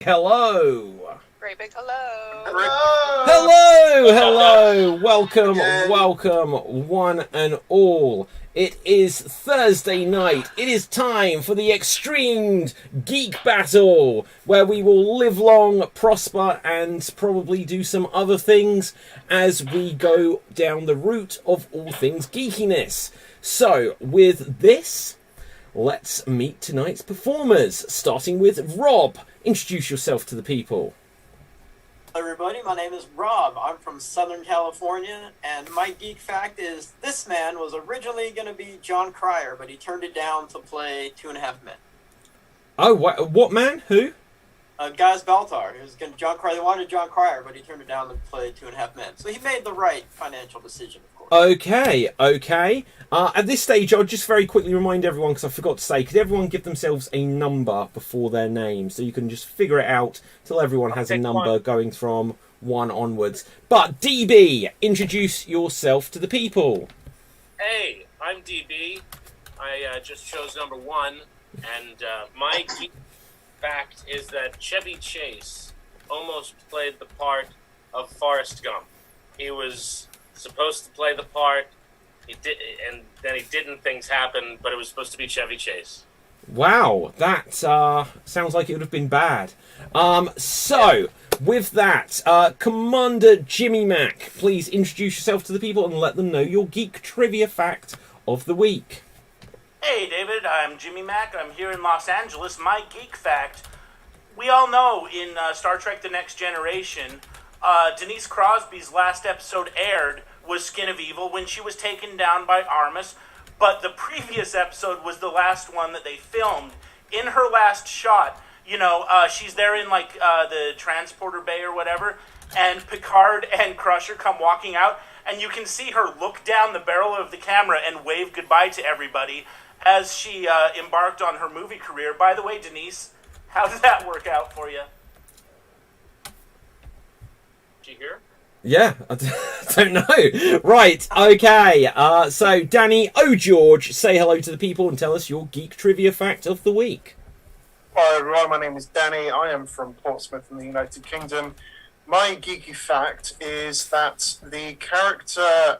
Hello. Great big hello. Hello. Welcome, one and all. It is Thursday night. It is time for the XStreamed Geek Battle, where we will live long, prosper, and probably do some other things as we go down the route of all things geekiness. So, with this, let's meet tonight's performers, starting with Rob. Introduce yourself to the people. Hello everybody, my name is Rob. I'm from Southern California, and my geek fact is this man was originally going to be John Cryer, but he turned it down to play Two and a Half Men. Oh, what man? Who? Gaz Baltar. He was going to John Cryer. They wanted John Cryer, but he turned it down to play Two and a Half Men. So he made the right financial decision, of course. Okay. At this stage, I'll just very quickly remind everyone, because I forgot to say, could everyone give themselves a number before their name, so you can just figure it out till everyone has a number going from 1 onwards. But DB, introduce yourself to the people. Hey, I'm DB. I just chose number 1, and my geek fact is that Chevy Chase almost played the part of Forrest Gump. He was supposed to play the part, he did, and then he didn't. Things happened, but it was supposed to be Chevy Chase. Wow, that sounds like it would have been bad. With that, Commander Jimmy Mac, please introduce yourself to the people and let them know your geek trivia fact of the week. Hey David, I'm Jimmy Mac. I'm here in Los Angeles. My geek fact, we all know in Star Trek The Next Generation, Denise Crosby's last episode aired was Skin of Evil when she was taken down by Armus, but the previous episode was the last one that they filmed. In her last shot, she's there in the transporter bay or whatever, and Picard and Crusher come walking out, and you can see her look down the barrel of the camera and wave goodbye to everybody as she embarked on her movie career. By the way, Denise, how did that work out for you? Did you hear? Yeah, I don't know. Right, okay. So, Danny O'George, say hello to the people and tell us your geek trivia fact of the week. Hi everyone, my name is Danny. I am from Portsmouth in the United Kingdom. My geeky fact is that the character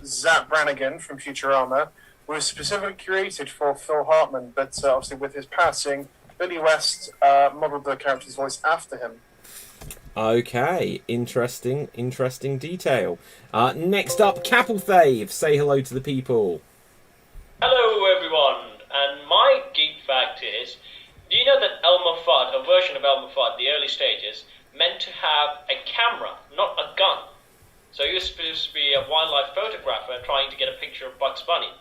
Zap Brannigan from Futurama was specifically created for Phil Hartman, but obviously with his passing, Billy West modelled the character's voice after him. Okay, interesting detail. Next up, Capelthave, say hello to the people. Hello everyone, and my geek fact is, do you know that Elmer Fudd, a version of Elmer Fudd, the early stages, meant to have a camera, not a gun? So he was supposed to be a wildlife photographer trying to get a picture of Bugs Bunny,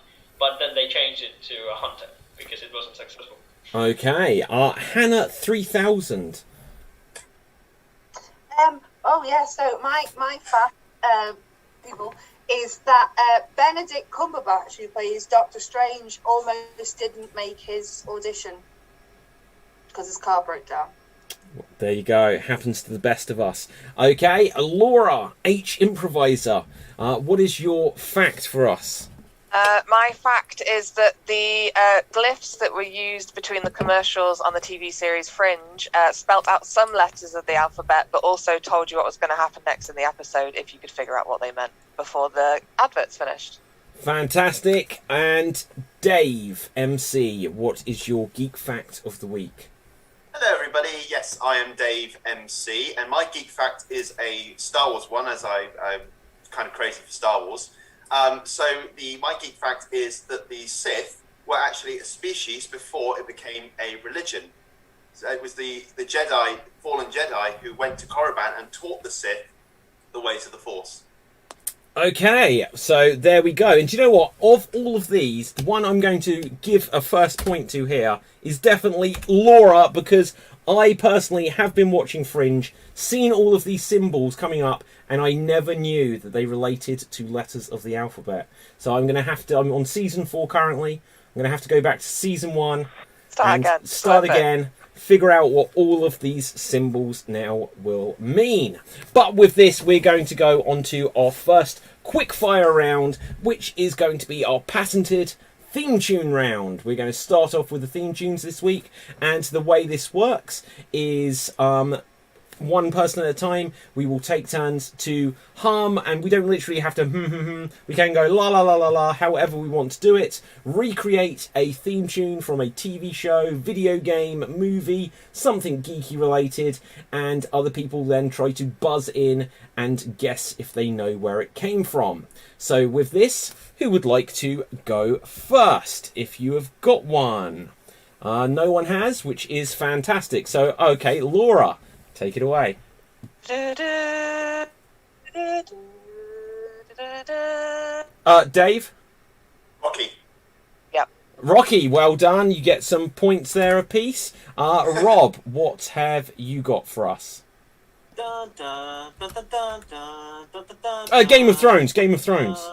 but then they changed it to a hunter because it wasn't successful. Okay, Hannah 3000. So my fact, people, is that Benedict Cumberbatch, who plays Doctor Strange, almost didn't make his audition because his car broke down. There you go. It happens to the best of us. Okay, Laura H. Improviser, what is your fact for us? My fact is that the glyphs that were used between the commercials on the TV series Fringe spelt out some letters of the alphabet, but also told you what was going to happen next in the episode if you could figure out what they meant before the adverts finished. Fantastic. And Dave MC, what is your geek fact of the week? Hello everybody, yes, I am Dave MC, and my geek fact is a Star Wars one, as I'm kind of crazy for Star Wars. My geek fact is that the Sith were actually a species before it became a religion. So it was the Jedi, fallen Jedi, who went to Korriban and taught the Sith the ways of the Force. Okay, so there we go. And do you know what? Of all of these, the one I'm going to give a first point to here is definitely Laura, because I personally have been watching Fringe, seen all of these symbols coming up, and I never knew that they related to letters of the alphabet. So I'm on season 4 currently. I'm going to have to go back to season 1 start again, figure out what all of these symbols now will mean. But with this, we're going to go on to our first quick fire round, which is going to be our patented theme tune round. We're going to start off with the theme tunes this week, and the way this works is one person at a time. We will take turns to hum, and we don't literally have to we can go la la la la la, however we want to do it. Recreate a theme tune from a TV show, video game, movie, something geeky related, and other people then try to buzz in and guess if they know where it came from. So with this, who would like to go first, if you have got one? No one has, which is fantastic. So okay, Laura, take it away. Dave? Rocky. Yep. Rocky, well done. You get some points there apiece. Rob, what have you got for us? Game of Thrones. Game of Thrones.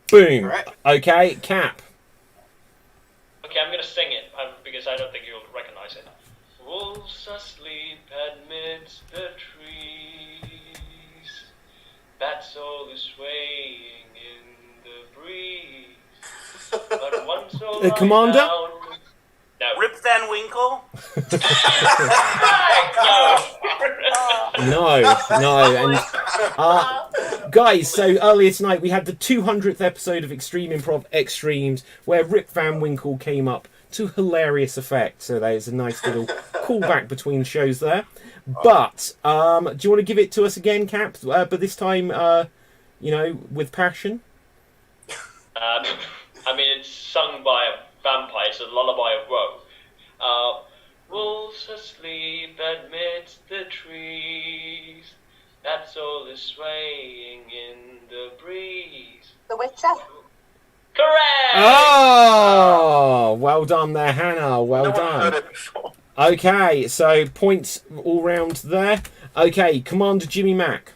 Boom. Correct. Okay, Cap. Okay, I'm gonna sing it because I don't think you'll recognize it. Wolves asleep amidst the trees. Bats all is swaying in the breeze. But one soul Commander? down. No. Rip Van Winkle. No. And guys, so earlier tonight we had the 200th episode of Extreme Improv XStreamed, where Rip Van Winkle came up to hilarious effect. So there's a nice little callback between shows there. But do you want to give it to us again, Cap? But this time, with passion. I mean, it's sung by a vampire. It's a lullaby of woe. Wolves asleep amidst the trees. That soul is swaying in the breeze. The Witcher. Correct! Oh, well done there, Hannah. Well No one heard done. it before. Okay, so points all round there. Okay, Commander Jimmy Mac.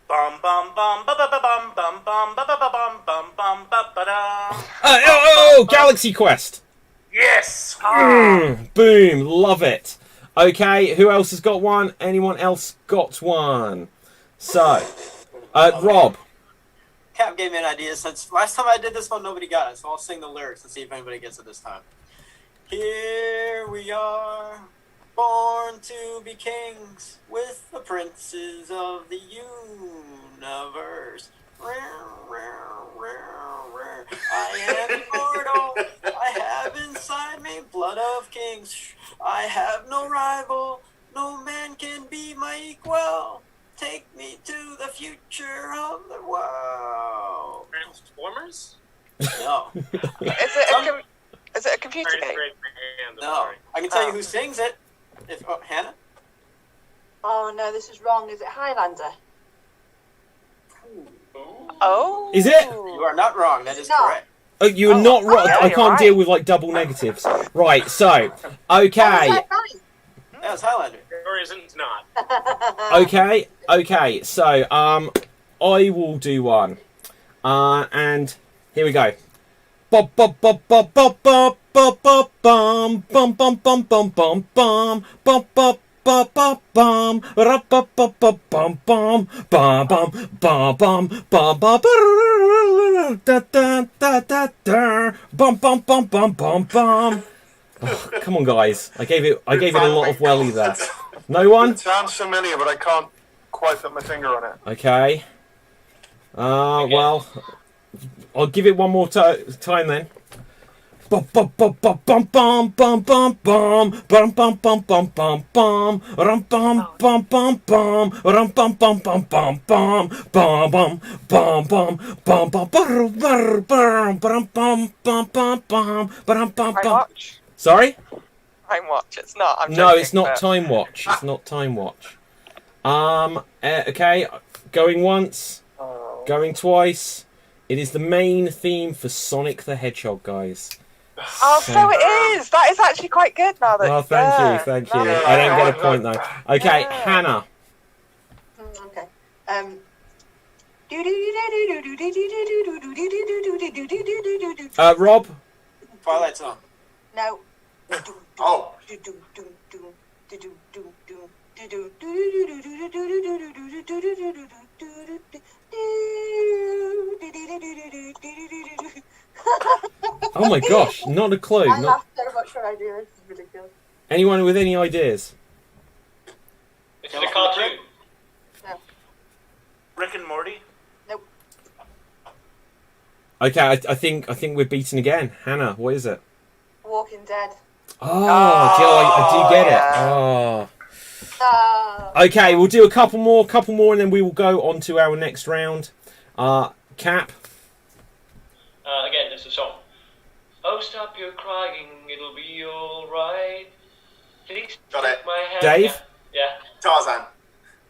Bum bum bum ba ba ba bum bum bum ba ba ba bum bum bum ba ba da. Galaxy Quest. Yes. Boom, love it. Okay, who else has got one? Anyone else got one? So, Rob. Cap gave me an idea. Since last time I did this one, nobody got it, so I'll sing the lyrics and see if anybody gets it this time. Here we are, born to be kings, with the princes of the universe. I am immortal. I have inside me blood of kings. I have no rival. No man can be my equal. Take me to the future of the world. Transformers? No. Is it a computer Sorry, game? raise my hand, I'm No. sorry. I can tell you who sings it. Hannah? Oh no, this is wrong. Is it Highlander? Oh. Is it? You are not wrong. That is No. correct. Oh, you're not right. yeah, I you're can't right. deal with double negatives. Right, so, okay. Right. That was Highlander. Or isn't not. Okay, so, I will do one. And here we go. Bum bum bum bum bum bum bum bum bum bum bum bum bum bum bum bum bum bum bum bum ra bum bum bum bum bum bum bum bum bum bum bum da da da da da bum bum bum bum bum bum. Come on, guys! I gave it a lot of welly there. No one? It sounds familiar, but I can't quite put my finger on it. Okay. Well, I'll give it one more time then. Bum bum bum bum bum bum bum bum bum bum bum bum bum bum bum rum bum bum bum bum rum bum bum bum bum bum bum bum bum bum bum bum bum bum bum bum bum bum Time bum. Watch? Sorry? Time Watch. It's not. I'm No, joking, it's not but- Time Watch. It's not Time Watch. Okay, going once, going twice. It is the main theme for Sonic the Hedgehog, guys. Oh, so it is. That is actually quite good now. That. Oh, thank you. Yeah. I don't get a point though. Okay, Yeah. Hannah. Okay. Rob. Twilight Zone. No. Oh. Oh my gosh, not a clue. I Not... laughed so much when I do this. It's ridiculous. Anyone with any ideas? It's a cartoon. Rick and Morty. Nope. Okay, I think we're beaten again. Hannah, what is it? Walking Dead. Oh, I do get it. Oh. Okay, we'll do a couple more, and then we will go on to our next round. Cap. Again, it's a song. Oh, stop your crying, it'll be alright. Please Got take it. my hand. Dave? Yeah. Tarzan.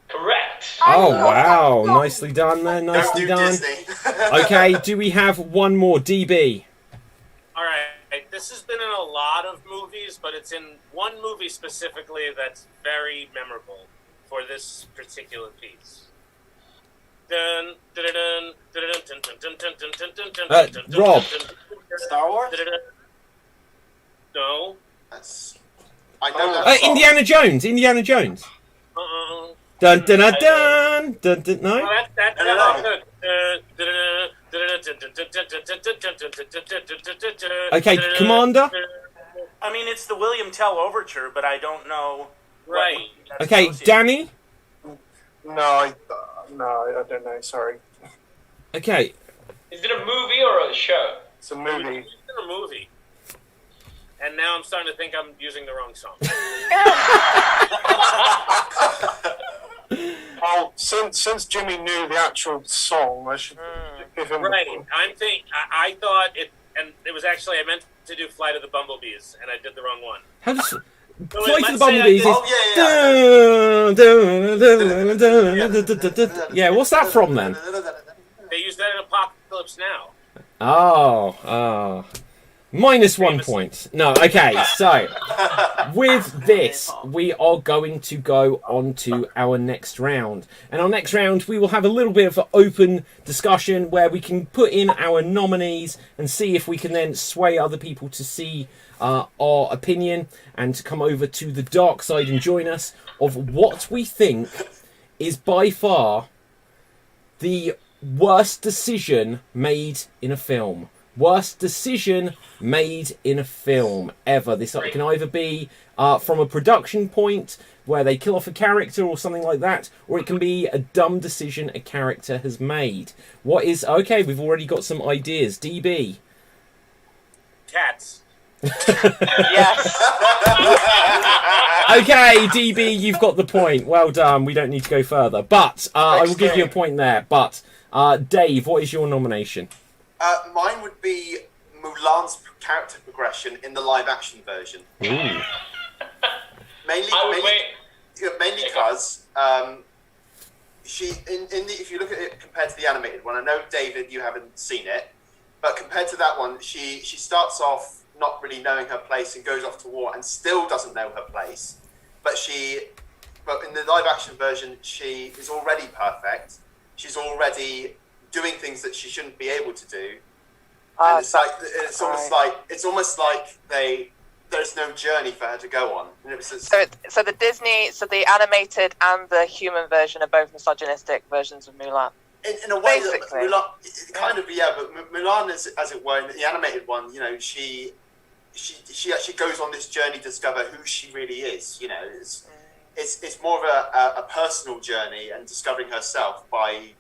Correct. Oh, wow. Nicely done there. Don't Nicely do done. Disney. Okay, do we have one more? DB. All right, this has been in a lot of movies, but it's in one movie specifically that's very memorable for this particular piece. Rob. Star Wars? No. I know that song. Indiana Jones. Indiana Jones. Dun dun dun dun dun dun. No. That's Okay, Commander. I mean, it's the William Tell Overture, but I don't know. Right. That's Okay, associated. Danny. No, I don't know. Sorry, Okay. Is it a movie or a show? it's a movie. It's in a movie. And now I'm starting to think I'm using the wrong song. Well, since Jimmy knew the actual song, I should give him. Right. I thought it, and it was actually, I meant to do Flight of the Bumblebees, and I did the wrong one. How does So Flight of let's the say I Bumblebees Oh, is... Yeah, what's that from then? They use that in Apocalypse Now. Oh. Minus 1 point. No, okay, so with this, we are going to go on to our next round. And our next round, we will have a little bit of an open discussion where we can put in our nominees and see if we can then sway other people to see our opinion and to come over to the dark side and join us of what we think is by far the worst decision made in a film. Worst decision made in a film ever. This can either be from a production point where they kill off a character or something like that, or it can be a dumb decision a character has made. What is... Okay, we've already got some ideas. DB. Cats. Yes. Okay, DB, you've got the point. Well done. We don't need to go further. But I will give you a point there. But Dave, what is your nomination? Mine would be Mulan's character progression in the live-action version. Ooh. Mainly because she if you look at it compared to the animated one, I know David, you haven't seen it, but compared to that one, she starts off not really knowing her place and goes off to war and still doesn't know her place. But in the live-action version, she is already perfect. She's already doing things that she shouldn't be able to do, and it's almost like there's no journey for her to go on. So the animated and the human version are both misogynistic versions of Mulan. In a way, Basically. Mulan kind of but Mulan is, as it were, in the animated one, she actually goes on this journey to discover who she really is. It's more of a personal journey and discovering herself by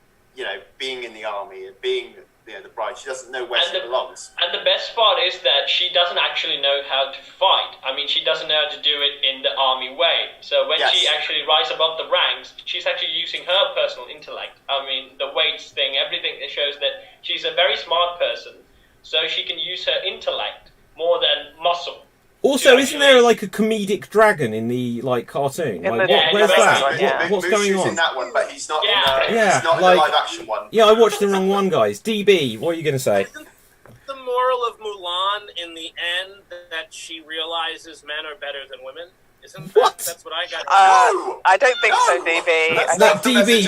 being in the army and being the bride. She doesn't know where she belongs. And the best part is that she doesn't actually know how to fight. I mean, she doesn't know how to do it in the army way. So when she actually rises above the ranks, she's actually using her personal intellect. I mean, the weights thing, everything that shows that she's a very smart person. So she can use her intellect more than muscle. Also, isn't there like a comedic dragon in the cartoon? Where's that? What's going on? In that one, but he's not. Yeah, he's not in the live action one. Yeah, I watched the wrong one, guys. DB, what are you going to say? Isn't the moral of Mulan in the end that she realizes men are better than women? Isn't that's what I got? I don't think so, DB.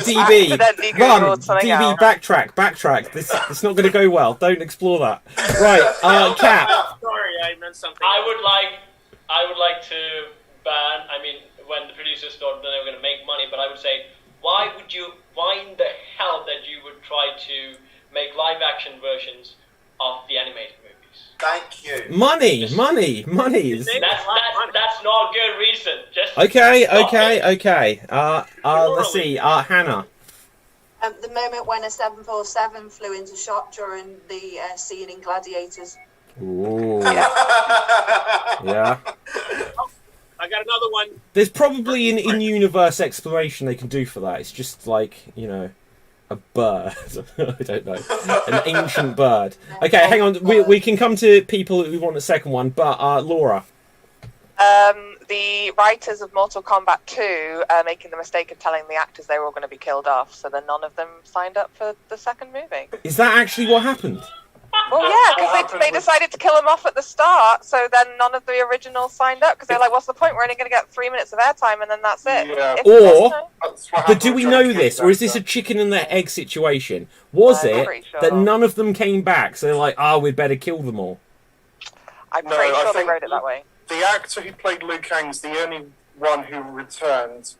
DB, run, DB, else. backtrack. This it's not going to go well. Don't explore that. Right, Cap. Sorry, I meant something. I would like to ban. I mean, when the producers thought that they were going to make money, but I would say why in the hell that you would try to make live action versions of the animated movies? Thank you. Money. Is... That's not a good reason. Just Okay. Morally. Let's see. Hannah. The moment when a 747 flew into shot during the scene in Gladiators. Ooh. Yeah. I got another one. There's probably an in-universe explanation they can do for that. It's just like, you know, a bird. I don't know. An ancient bird. Okay, hang on. We can come to people who want a second one, but Laura. The writers of Mortal Kombat 2 are making the mistake of telling the actors they were all going to be killed off, so then none of them signed up for the second movie. Is that actually what happened? Well, yeah, because they decided to kill them off at the start, so then none of the originals signed up, because they're like, what's the point? We're only going to get 3 minutes of airtime, and then that's it. Yeah. But do we know this, or is this a chicken and the egg situation? Was it sure. that none of them came back, so they're like, we'd better kill them all? I'm No, pretty I sure they think- wrote it that way. The actor who played Liu Kang's the only one who returned.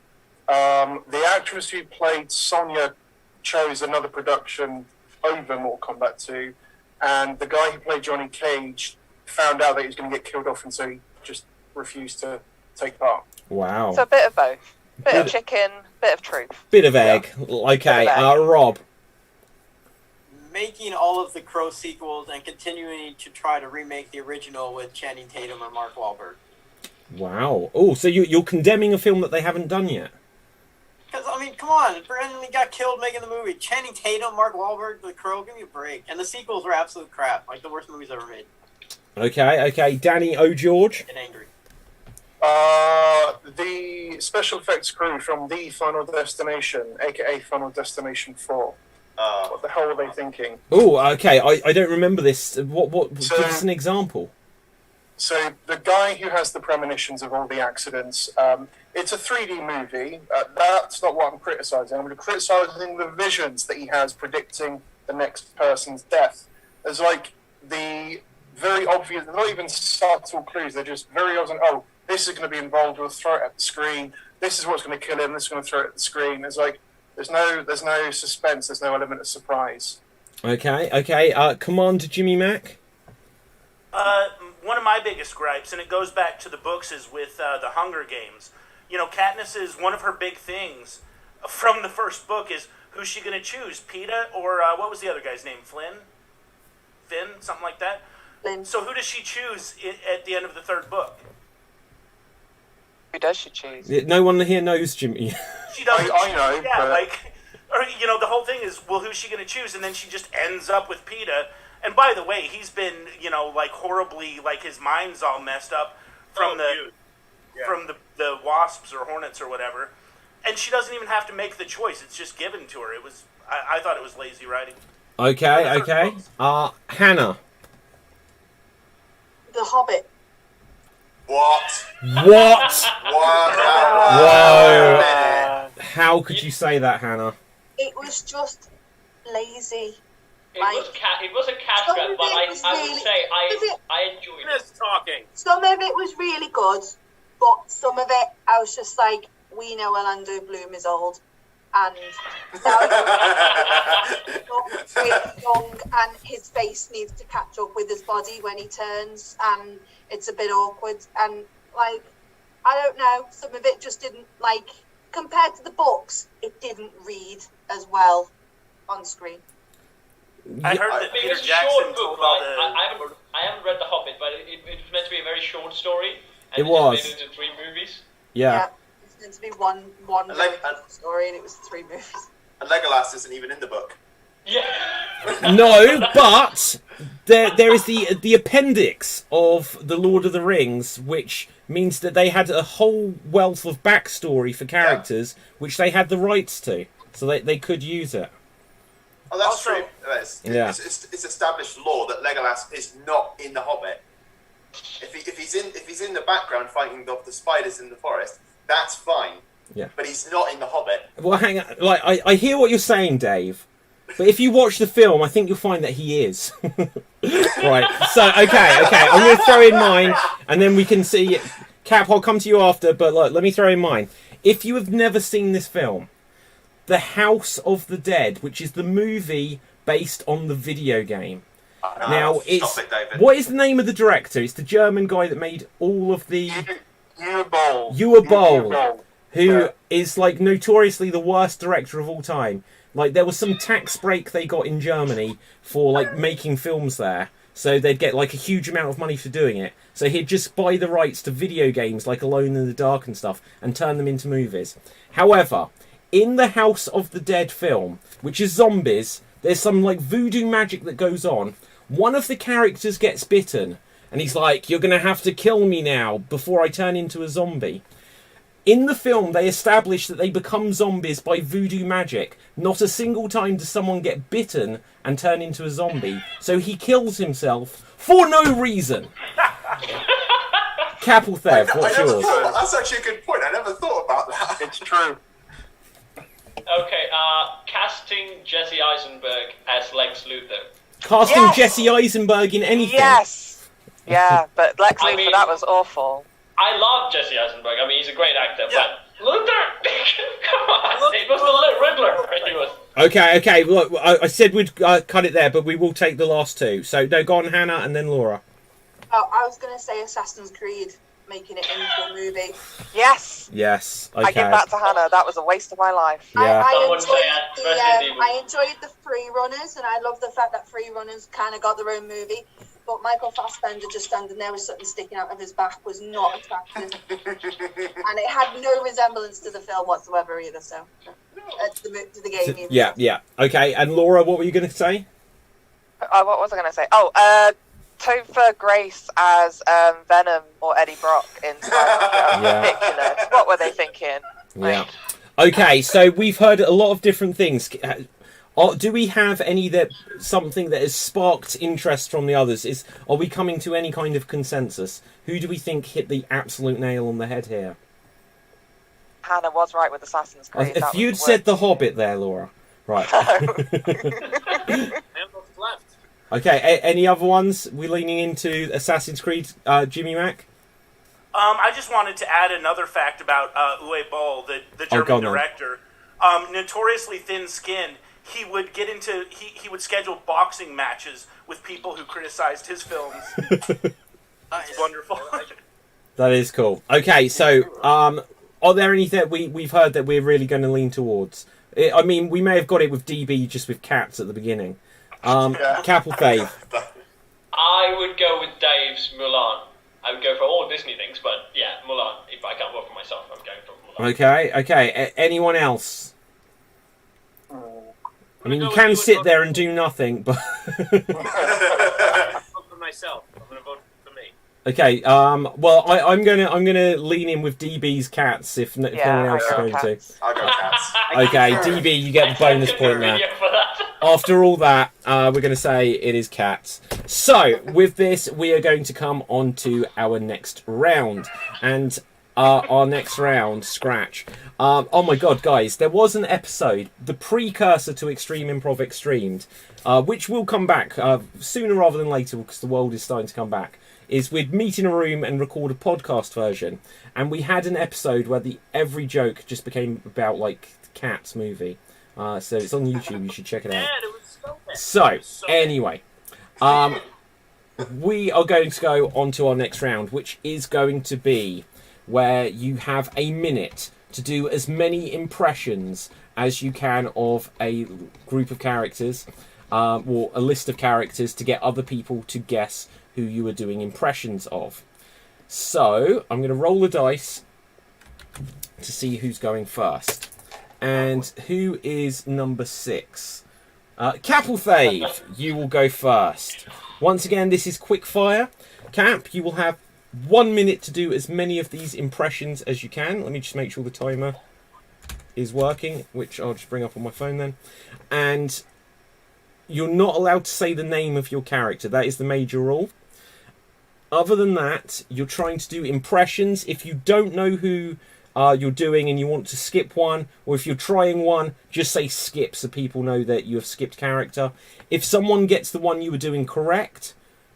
The actress who played Sonya chose another production over Mortal Kombat 2, and the guy who played Johnny Cage found out that he was going to get killed off, and so he just refused to take part. Wow. So a bit of both. Bit of chicken, bit of truth. Bit of egg. Okay, Rob. Making all of the Crow sequels and continuing to try to remake the original with Channing Tatum or Mark Wahlberg. Wow. Oh, so you're condemning a film that they haven't done yet? Because, I mean, come on. Brandon Lee got killed making the movie. Channing Tatum, Mark Wahlberg, The Crow, give me a break. And the sequels were absolute crap. Like the worst movies ever made. Okay. Danny O'George. Get angry. The special effects crew from The Final Destination, aka Final Destination 4. What the hell were they thinking? Oh, okay. I don't remember this. What? So- Give us an example. So the guy who has the premonitions of all the accidents, it's a 3D movie. That's not what I'm criticising. I'm criticising the visions that he has predicting the next person's death. There's like the very obvious, not even subtle clues. They're just very obvious. Oh, this is going to be involved. We'll throw it at the screen. This is what's going to kill him. This is going to throw it at the screen. It's like there's no suspense. There's no element of surprise. Okay. Commander Jimmy Mac. One of my biggest gripes, and it goes back to the books, is with the Hunger Games. You know, Katniss is one of her big things from the first book is who's she going to choose, Peeta or what was the other guy's name, Finn, something like that. Flynn. So who does she choose at the end of the third book? Who does she choose? No one here knows Jimmy. She doesn't. I know, Yeah, but- like, or you know, the whole thing is, well, who's she going to choose? And then she just ends up with Peeta. And by the way, he's been, you know, like horribly, like his mind's all messed up from from the wasps or hornets or whatever. And she doesn't even have to make the choice; it's just given to her. It was, I thought it was lazy writing. Okay. Hannah. The Hobbit. What? What? Whoa. Whoa. How could you say that, Hannah? It was just lazy. It was a cash Some grab, of but it I was would really- say was it- I enjoyed it. Just talking. Some of it was really good, but some of it I was just like, we know Orlando Bloom is old, and he's young, and his face needs to catch up with his body when he turns, and it's a bit awkward. And like, I don't know, some of it just didn't like compared to the books. It didn't read as well on screen. I heard that I mean, Peter it's a Jackson short book, told all the. right? I haven't read The Hobbit, but it was meant to be a very short story. And It was. Made it into 3 movies. Yeah. It's meant to be one like- story, and it was 3 movies. And Legolas isn't even in the book. Yeah. No, but there is the appendix of the Lord of the Rings, which means that they had a whole wealth of backstory for characters, which they had the rights to, so they could use it. Oh, that's Also- true. Yeah. It's established law that Legolas is not in the Hobbit. If he's in the background fighting the spiders in the forest, that's fine. Yeah. But he's not in the Hobbit. Well, hang on. Like, I hear what you're saying, Dave, but if you watch the film, I think you'll find that he is. Right. So, okay. I'm going to throw in mine, and then we can see. Cap, I'll come to you after, but look, let me throw in mine. If you have never seen this film, The House of the Dead, which is the movie based on the video game. Now, Stop it, David. what is the name of the director? It's the German guy that made all of the... Uwe Boll. Who is like notoriously the worst director of all time. Like, there was some tax break they got in Germany for like making films there, so they'd get like a huge amount of money for doing it. So he'd just buy the rights to video games like Alone in the Dark and stuff and turn them into movies. However, in the House of the Dead film, which is zombies, there's some like voodoo magic that goes on. One of the characters gets bitten and he's like, "You're gonna have to kill me now before I turn into a zombie." In the film, they establish that they become zombies by voodoo magic. Not a single time does someone get bitten and turn into a zombie. So he kills himself for no reason. Capel Theft, what's yours? That's actually a good point. I never thought about that. It's true. Okay, casting Jesse Eisenberg as Lex Luthor. Casting Yes! Jesse Eisenberg in anything. Yes. Yeah, but Lex I Luthor, mean- that was awful. I love Jesse Eisenberg. I mean, he's a great actor, but Luthor, come on, it was the Riddler. He was. Okay. Look, I said we'd cut it there, but we will take the last two. So, no, go on, Hannah, and then Laura. Oh, I was going to say Assassin's Creed making it into a movie. Yes. Yes. I give that to Hannah. That was a waste of my life. Yeah. Someone say it. I enjoyed the free runners, and I love the fact that free runners kind of got their own movie. But Michael Fassbender just standing there with something sticking out of his back was not attractive, and it had no resemblance to the film whatsoever either. So, to the game. Even. Yeah. Okay, and Laura, what were you going to say? What was I going to say? Topher Grace as Venom or Eddie Brock in Spider-Man. Yeah. Ridiculous. What were they thinking? Yeah. Okay, so we've heard a lot of different things. Do we have something that has sparked interest from the others? Are we coming to any kind of consensus? Who do we think hit the absolute nail on the head here? Hannah was right with Assassin's Creed. If you'd said The Hobbit there, Laura. Right. Left. Okay, any other ones? We're leaning into Assassin's Creed, Jimmy Mac? I just wanted to add another fact about Uwe Boll, the German director. Notoriously thin-skinned. He would he would schedule boxing matches with people who criticized his films. It's wonderful. That is cool. Okay, so are there any that we've heard that we're really going to lean towards? I mean, we may have got it with DB just with cats at the beginning. Capel Dave. I would go with Dave's Mulan. I would go for all Disney things, but yeah, Mulan. If I can't vote for myself, I'm going for Mulan. Okay. Anyone else? I mean, you can sit there and do nothing, but... I'm going to vote for myself. I'm going to vote for me. Okay, well, I'm gonna lean in with DB's cats if no one else is going to. I'll go cats. Okay, DB, you get the bonus point there. After all that, we're going to say it is cats. So, with this, we are going to come on to our next round. And our next round, Scratch. Oh my god, guys, there was an episode, the precursor to Extreme Improv XStreamed, which will come back sooner rather than later because the world is starting to come back, is we'd meet in a room and record a podcast version. And we had an episode where every joke just became about, like, Cats movie. So it's on YouTube, you should check it out. So, anyway, we are going to go on to our next round, which is going to be where you have a minute to do as many impressions as you can of a group of characters, or a list of characters, to get other people to guess who you are doing impressions of. So, I'm going to roll the dice to see who's going first. And who is number 6? Capel Thave, you will go first. Once again, this is quick fire. Cap, you will have 1 minute to do as many of these impressions as you can. Let me just make sure the timer is working, which I'll just bring up on my phone then. And you're not allowed to say the name of your character. That is the major rule. Other than that, you're trying to do impressions. If you don't know who you're doing and you want to skip one, or if you're trying one, just say skip so people know that you have skipped character. If someone gets the one you were doing correct,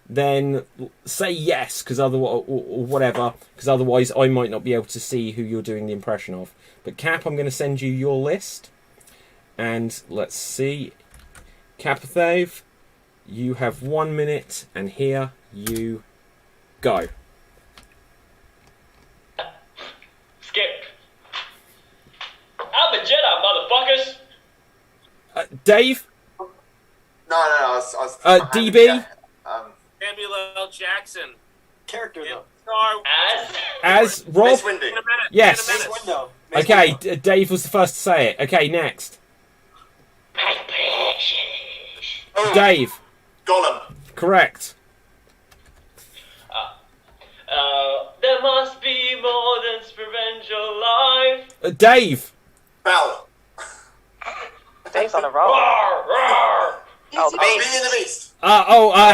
then say yes, because otherwise, or whatever, because otherwise I might not be able to see who you're doing the impression of. But Cap, I'm going to send you your list, And let's see. Capithave, you have 1 minute, and here you go. Skip. I'm a Jedi, motherfuckers. Dave? No, I was DB? yeah, Samuel L. Jackson. Character though. Star As Rob? Mace Windu. In a minute. Yes. In a Mace minute. Windu. Mace Okay, Windu. Dave was the first to say it. Okay, next. My precious. Dave. Gollum. Correct. There must be more than revenge alive. Dave. Bell. Dave's on a roll. Roar, roar. Oh, the Beauty beast. and the Beast.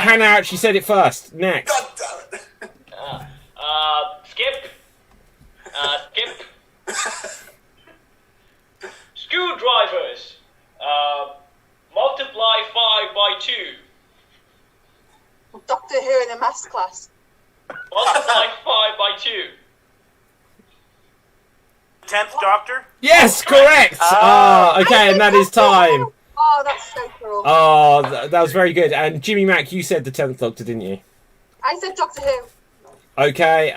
Hannah actually said it first. Next. God damn it. Skip. Skip. Screwdrivers. Multiply 5 by 2. Doctor Who in a maths class. Multiply 5 by 2. 10th Doctor? Yes, correct. Okay, and that is time. Oh, that's so cool. Oh, that was very good. And Jimmy Mac, you said the 10th Doctor, didn't you? I said Doctor Who. Okay.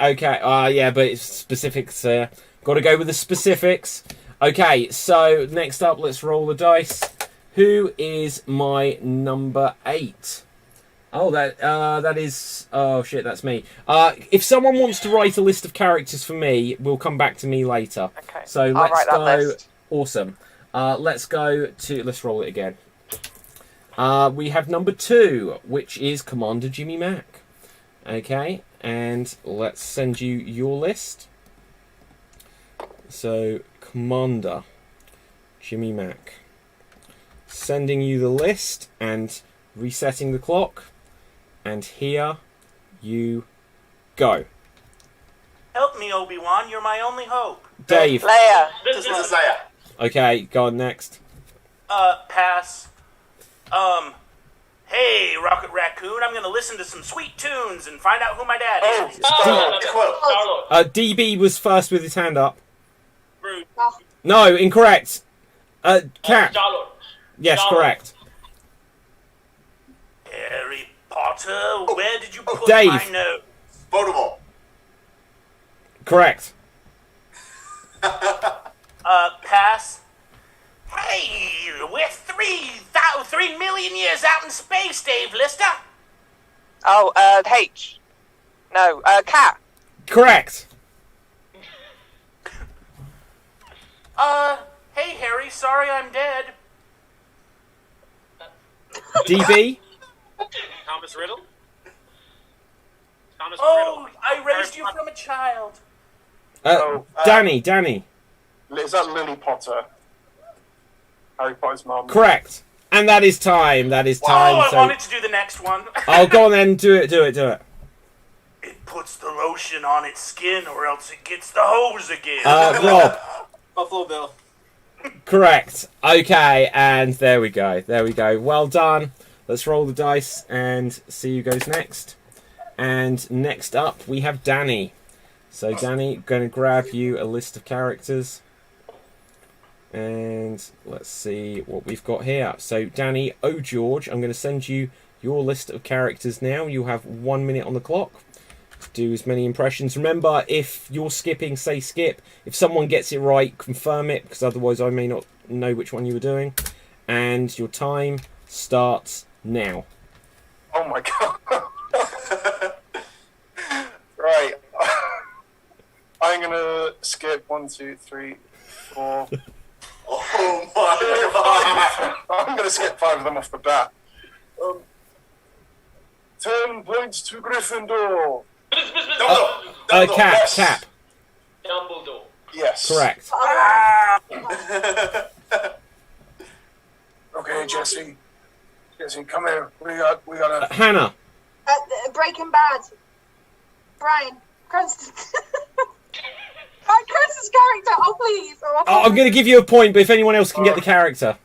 Yeah, but it's specifics. Got to go with the specifics. Okay, so next up, let's roll the dice. Who is my number 8? Oh, that is... Oh, shit, that's me. If someone wants to write a list of characters for me, we'll come back to me later. Okay. So I'll let's write that go... list. Awesome. Let's go to... Let's roll it again. We have number 2, which is Commander Jimmy Mac. Okay, and let's send you your list. So, Commander Jimmy Mac. Sending you the list and resetting the clock. And here you go. Help me, Obi-Wan. You're my only hope. Dave. Leia. Just want to say it. Okay, go on next. Pass. Hey, Rocket Raccoon, I'm gonna listen to some sweet tunes and find out who my dad is. Star-Lord. DB was first with his hand up. Rude. Oh, No, incorrect. Cat. Star-Lord. Yes, Star-Lord. correct. Harry Potter, where did you put Dave. my note? Voldemort. Correct. Pass. Hey, we're 3 million years out in space, Dave Lister. Oh, H. No, Cat. Correct. Hey, Harry, sorry I'm dead. DB. Thomas Riddle. Thomas Oh, Riddle. I raised you from a child. Danny. Is that Lily Potter? Harry Potter's mom. Correct. And that is time. That is Oh, time. I So, wanted to do the next one. oh, go on then. Do it. It puts the lotion on its skin, or else it gets the hose again. Rob. Buffalo Bill. Correct. Okay, and there we go. Well done. Let's roll the dice and see who goes next. And next up, we have Danny. So, Danny, going to grab you a list of characters. And let's see what we've got here. So, Danny George, I'm going to send you your list of characters now. You'll have 1 minute on the clock. Do as many impressions. Remember, if you're skipping, say skip. If someone gets it right, confirm it, because otherwise I may not know which one you were doing. And your time starts now. Oh my god. Right. I'm gonna skip 1, 2, 3, 4. Oh my god. I'm gonna skip 5 of them off the bat. 10 points to Gryffindor. Dumbledore. Cap. Dumbledore. Yes. Correct. Okay, Jesse, come here. We got a. Hannah. Breaking Bad. Brian Cranston. Brian Cranston's character. Oh please. I'm going to give you a point, but if anyone else can get the character.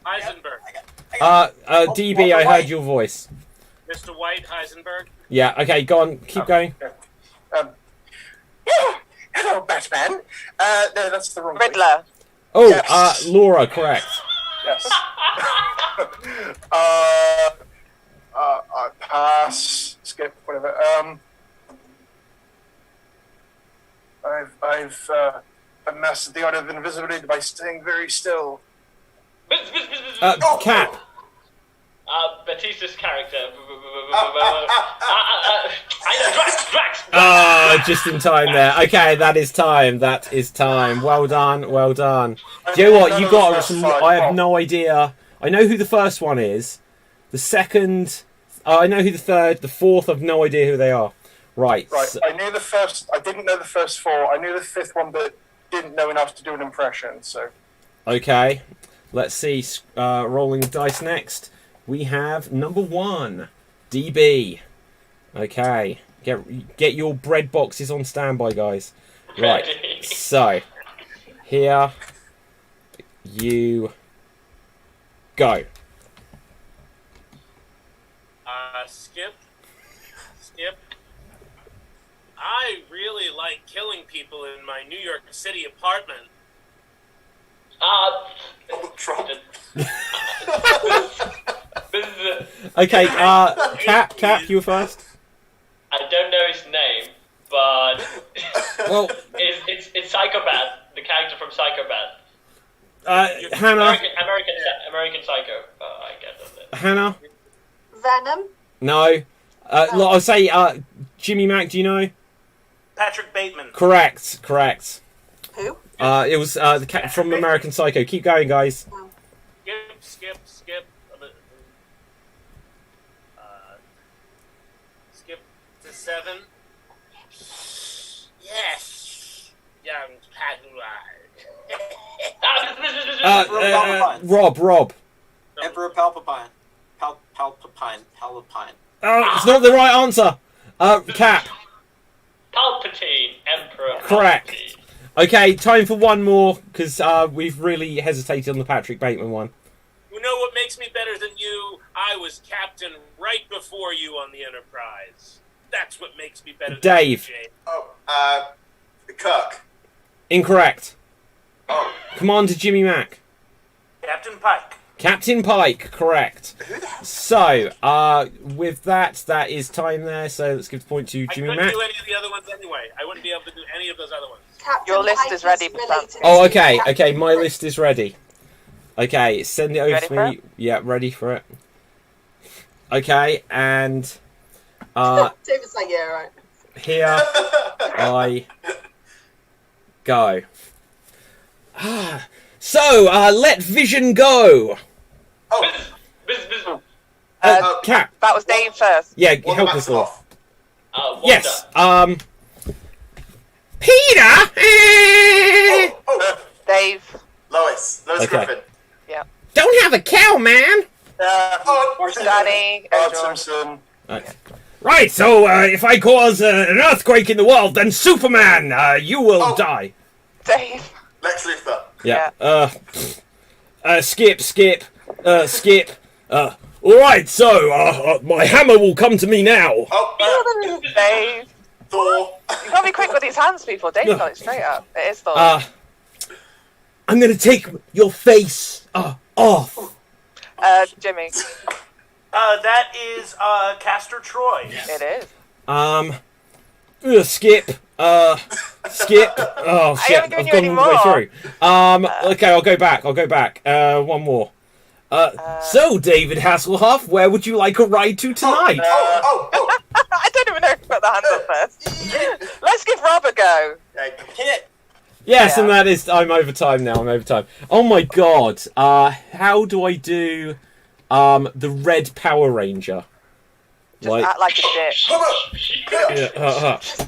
Heisenberg. DB, I heard your voice. Mr. White, Heisenberg. Yeah, okay, go on. Keep going. Hello, Batman. No, that's the wrong. Riddler. Oh, Yes. Laura, correct. Yes. I pass. Skip. Whatever. I've mastered the art of invisibility by staying very still. Cap. Batista's character. Ah, just in time there. Okay, that is time. That is time. Well done. Well done. Do you know what? You got some. I have no idea. I know who the first one is. The second. I know who the third. The fourth. I've no idea who they are. Right. Right. So, I knew the first. I didn't know the first four. I knew the fifth one, but didn't know enough to do an impression. So. okay. Let's see. Rolling the dice next. We have number 1, DB. Okay. Get your bread boxes on standby, guys. Right. So, here you go. Skip. I really like killing people in my New York City apartment. Trump. Okay, Cap, you were first. I don't know his name, but Well, it's Psychopath, the character from Psychopath. Hannah. American Psycho. I get it. Hannah. Venom. No. I'll say Jimmy Mac. Do you know? Patrick Bateman. Correct. Who? It was the cat from American Psycho. Keep going, guys. Skip. Skip to 7. Yes. Young Padua. Rob. Emperor Palpatine. Palpatine. It's not the right answer. Cap. Palpatine, Emperor. Correct. Palpatine. Okay, time for one more because we've really hesitated on the Patrick Bateman one. You know what makes me better than you? I was captain right before you on the Enterprise. That's what makes me better Dave. than you, Jane. Oh, Kirk. Incorrect. Oh, Commander Jimmy Mac. Captain Pike. Captain Pike, correct. So, with that is time there. So let's give the point to I Jimmy couldn't Mac. do any of the other ones anyway. I wouldn't be able to do any of those other ones. Captain Your list Pike is ready, related Sam. Oh, to okay. Captain Okay, my Britain. list is ready. Okay, send it over Ready to for me. Yeah, ready for it. Okay, and David's like, yeah, right. here I go. So, let Vision go. oh, Cap. That was Dave first. Yeah, what help about us, Lord. off? Wanda. Yes. Peter. Oh, Dave. Lois Okay. Griffin. Don't have a cow, man. Danny. Bart George. Simpson. Right. So, if I cause an earthquake in the world, then Superman, you will die. Dave. Lex Luthor. Yeah. Skip. All right. So, my hammer will come to me now. Oh, Dave. Thor. You gotta be quick with these hands, people. Dave got it straight up. It is Thor. I'm gonna take your face off. Jimmy. That is Castor Troy. It is. Skip. Skip. Oh shit! haven't given I've you gone all the way any through. Okay, I'll go back. One more. So, David Hasselhoff, where would you like a ride to tonight? Oh. I don't even know who put the hands up first. Let's give Rob a go. Hit. Yes, Yeah. and that is. I'm over time now. Oh my god. How do I do the Red Power Ranger? Just act like a dick.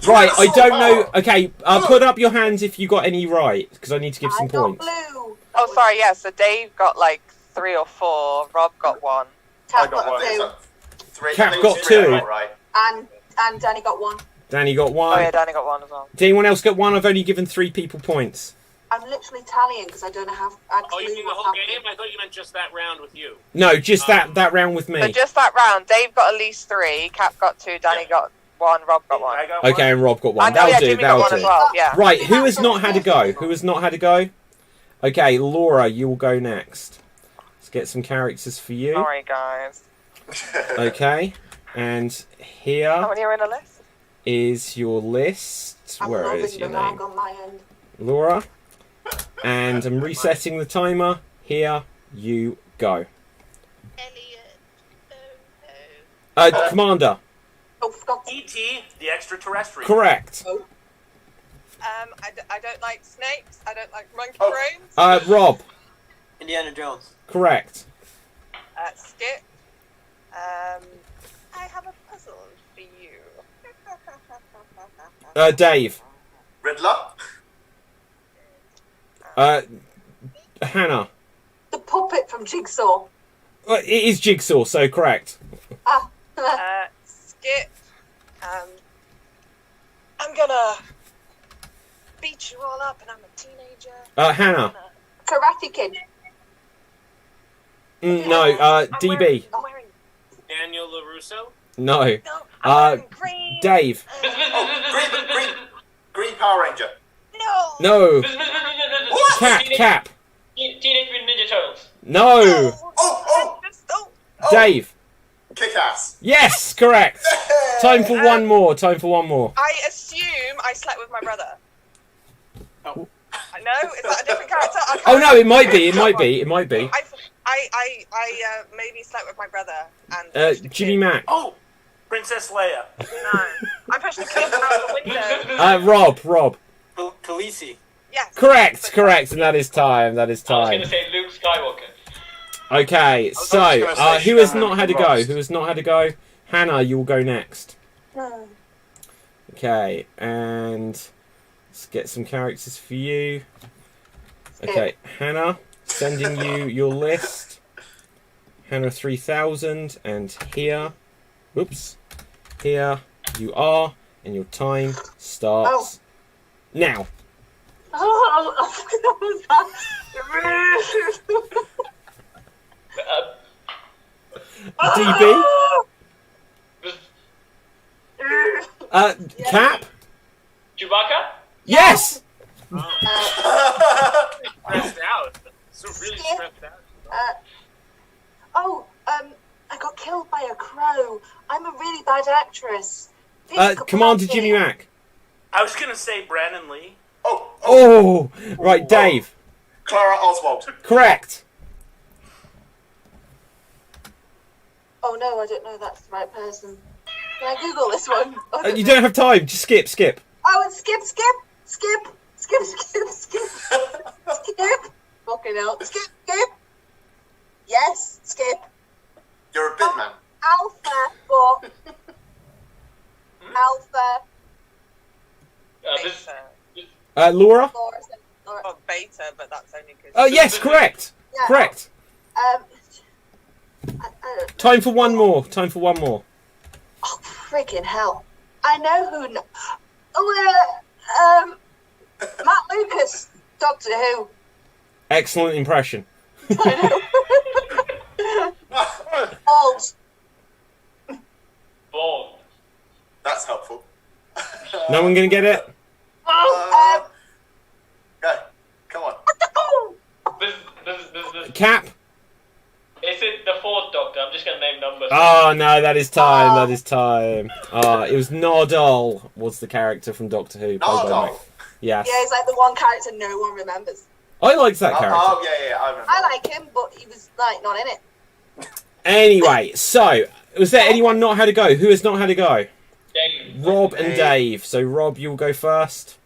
Right, I don't know. Okay, put up your hands if you got any right, because I need to give some I got points. blue. Oh, sorry, yeah, so Dave got like 3 or 4, Rob got 1. Cat I got got one. 2. Three. Cap I think got it's three, two. Right. And Danny got 1. Danny got Oh one. yeah, Danny got 1 as well. Did anyone else get one? I've only given 3 people points. I'm literally tallying because I don't have Oh, actually you mean the what's whole happening. game? I thought you meant just that round with you. No, just that round with So me. just that round, Dave got at least 3, Cap got 2, Danny got 1, Rob got 1. I got one. Okay, and Rob got one. And oh yeah, That'll do. Jimmy got 1 That'll as do. well, yeah. Right, who has not had a go? Okay, Laura, you will go next. Let's get some characters for you. Sorry, guys. Okay. And here How many are in a list? is your list. I'm Where loving is the your rag name? on my end. Laura. And I'm resetting the timer. Here you go. Elliot. Oh no. Commander. Oh, forgot. E.T. the extraterrestrial. Correct. I don't like snakes. I don't like monkey Oh. brains. Rob. Indiana Jones. Correct. Skip. I have a puzzle for you. Dave. Riddler. Hannah. The puppet from Jigsaw. It is Jigsaw, so correct. Skip. I'm gonna beat you all up, and I'm a teenager. Hannah. Karate Kid. No, DB. I'm wearing. Daniel LaRusso. No. No, I'm wearing green. Dave. Oh, green Power Ranger. No. No. What? Cap. Teenage Mutant Ninja Turtles. No. Oh, Oh. Dave. Kick-Ass. Yes, correct. Time for one more. I assume I slept with my brother. Oh. No, is that a different character? I can't Oh no, it might be. remember. I maybe slept with my brother and pushed the Jimmy kid. Mac. Oh, Princess Leia. No, I pushed the kid out the window. Rob. Khaleesi. Yes. Correct, and that is time. I was going to say Luke Skywalker. Okay, was so gonna say who has Shannon not had a go? Ross. Hannah, you'll go next. No. Okay, and let's get some characters for you. Okay, Hannah, sending you your list. Hannah 3000, and here you are, and your time starts now. DB, Cap. Chewbacca? Yes. Stressed out. So really stressed out. I got killed by a crow. I'm a really bad actress. Please Commander help me. Jimmy Mac. I was gonna say Brandon Lee. Oh, right, Dave. Clara Oswald. Correct. Oh no, I don't know that's the right person. Can I Google this one? Oh, You don't have time. Just skip. Oh, it's skip. Fucking hell. Skip. Yes, skip. You're a big man. Alpha, but... Alpha. Laura. Laura. Well, beta, but that's only because. Oh yes, correct. Yeah. Correct. Time for one more. Oh, freaking hell. I know who... Matt Lucas. Doctor Who. Excellent impression. Balls. Bond. That's helpful. No one gonna get it. Go. Come on. Cap. Is it the fourth Doctor? I'm just going to name numbers. Oh no, that is time. It was Nardole. Was the character from Doctor Who? played by Nardole. Mac. Yes. Yeah, he's like the one character no one remembers. I liked that character. Oh, yeah, I remember. I like him, but he was like not in it. Anyway, so was there anyone not had a go? Who has not had a go? Dave. Rob and Dave. So Rob, you'll go first,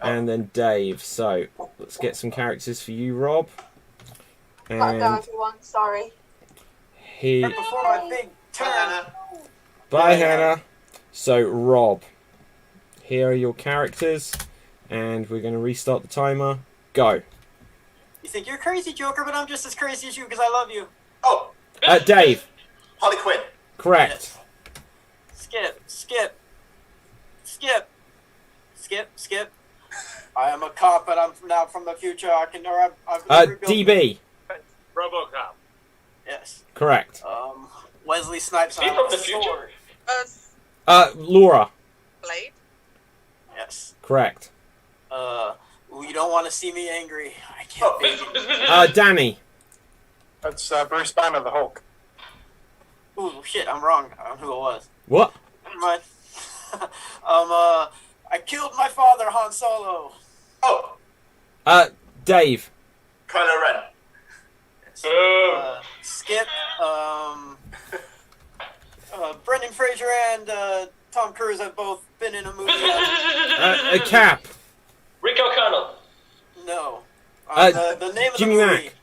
and then Dave. So let's get some characters for you, Rob. Gotta go, And everyone. Sorry. here, Before my big turn. Hannah. bye Hannah. So Rob, here are your characters, and we're going to restart the timer. Go. You think you're crazy, Joker, but I'm just as crazy as you because I love you. Oh, Dave. Harley Quinn. Correct. Skip. I am a cop, but I'm now from the future. I can rebuild- DB. RoboCop. Yes. Correct. Wesley Snipes. He I from have the a future? sword. Laura. Blade. Yes. Correct. You don't want to see me angry. I can't. Oh, Danny. That's Bruce Banner, the Hulk. Ooh, shit, I'm wrong on who it was. What? Never mind. I killed my father, Han Solo. Oh, Dave. Kylo Ren. Skip, Brendan Fraser and Tom Cruise have both been in a movie. A Cap. Rick O'Connell. No. The name of Jimmy the Mack. movie.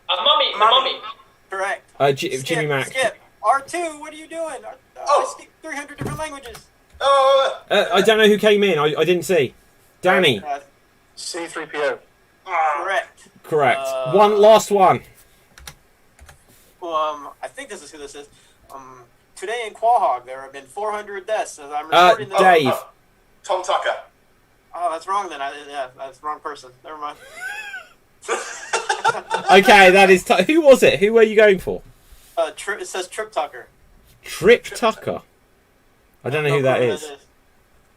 A mummy. Correct. Jimmy Mack. Skip. R2, what are you doing? I speak 300 different languages. Oh, I don't know who came in. I didn't see. Danny. C-3PO. Correct. Correct. Last one. Well, I think this is who this is. Today in Quahog, there have been 400 deaths. As I'm recording this. Dave. Tom Tucker. Oh, that's wrong then. That's the wrong person. Never mind. Okay, that is... Who was it? Who were you going for? It says Trip Tucker. Trip Tucker. I don't know who that is.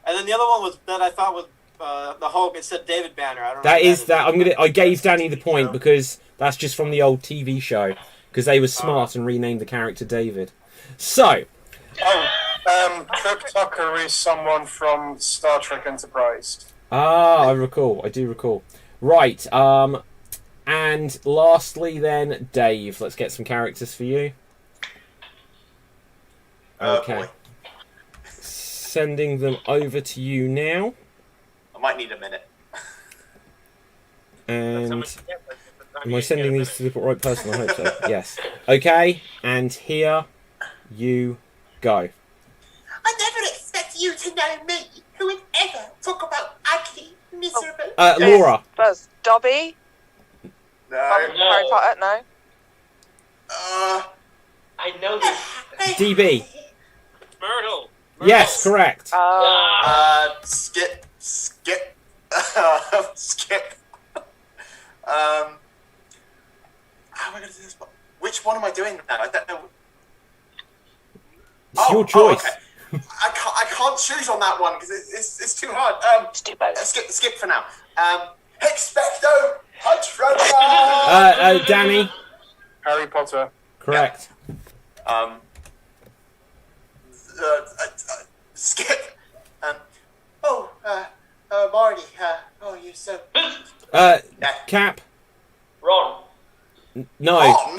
And then the other one was that I thought was the Hulk. It said David Banner. I don't know. That is that. I gave Danny the point because that's just from the old TV show because they were smart and renamed the character David. So. Trip Tucker is someone from Star Trek Enterprise. I recall. I do recall. Right. And lastly, then Dave. Let's get some characters for you. Okay. Boy. Sending them over to you now. I might need a minute. And am I sending these to the right person? I hope so. Yes. Okay. And here you go. I never expect you to know me, who would ever talk about ugly, miserable... Laura. Buzz. Dobby? No. Harry Potter? No. I know this. DB. Myrtle. Yes, correct. Skip. Skip. How am I going to do this? Which one am I doing now? I don't know. It's your choice. Okay. I can't choose on that one because it's too hard. Stupid. Skip for now. Expecto Patronum. Danny. Harry Potter. Correct. Skip. Marty. You're so. Cap. Ron. No.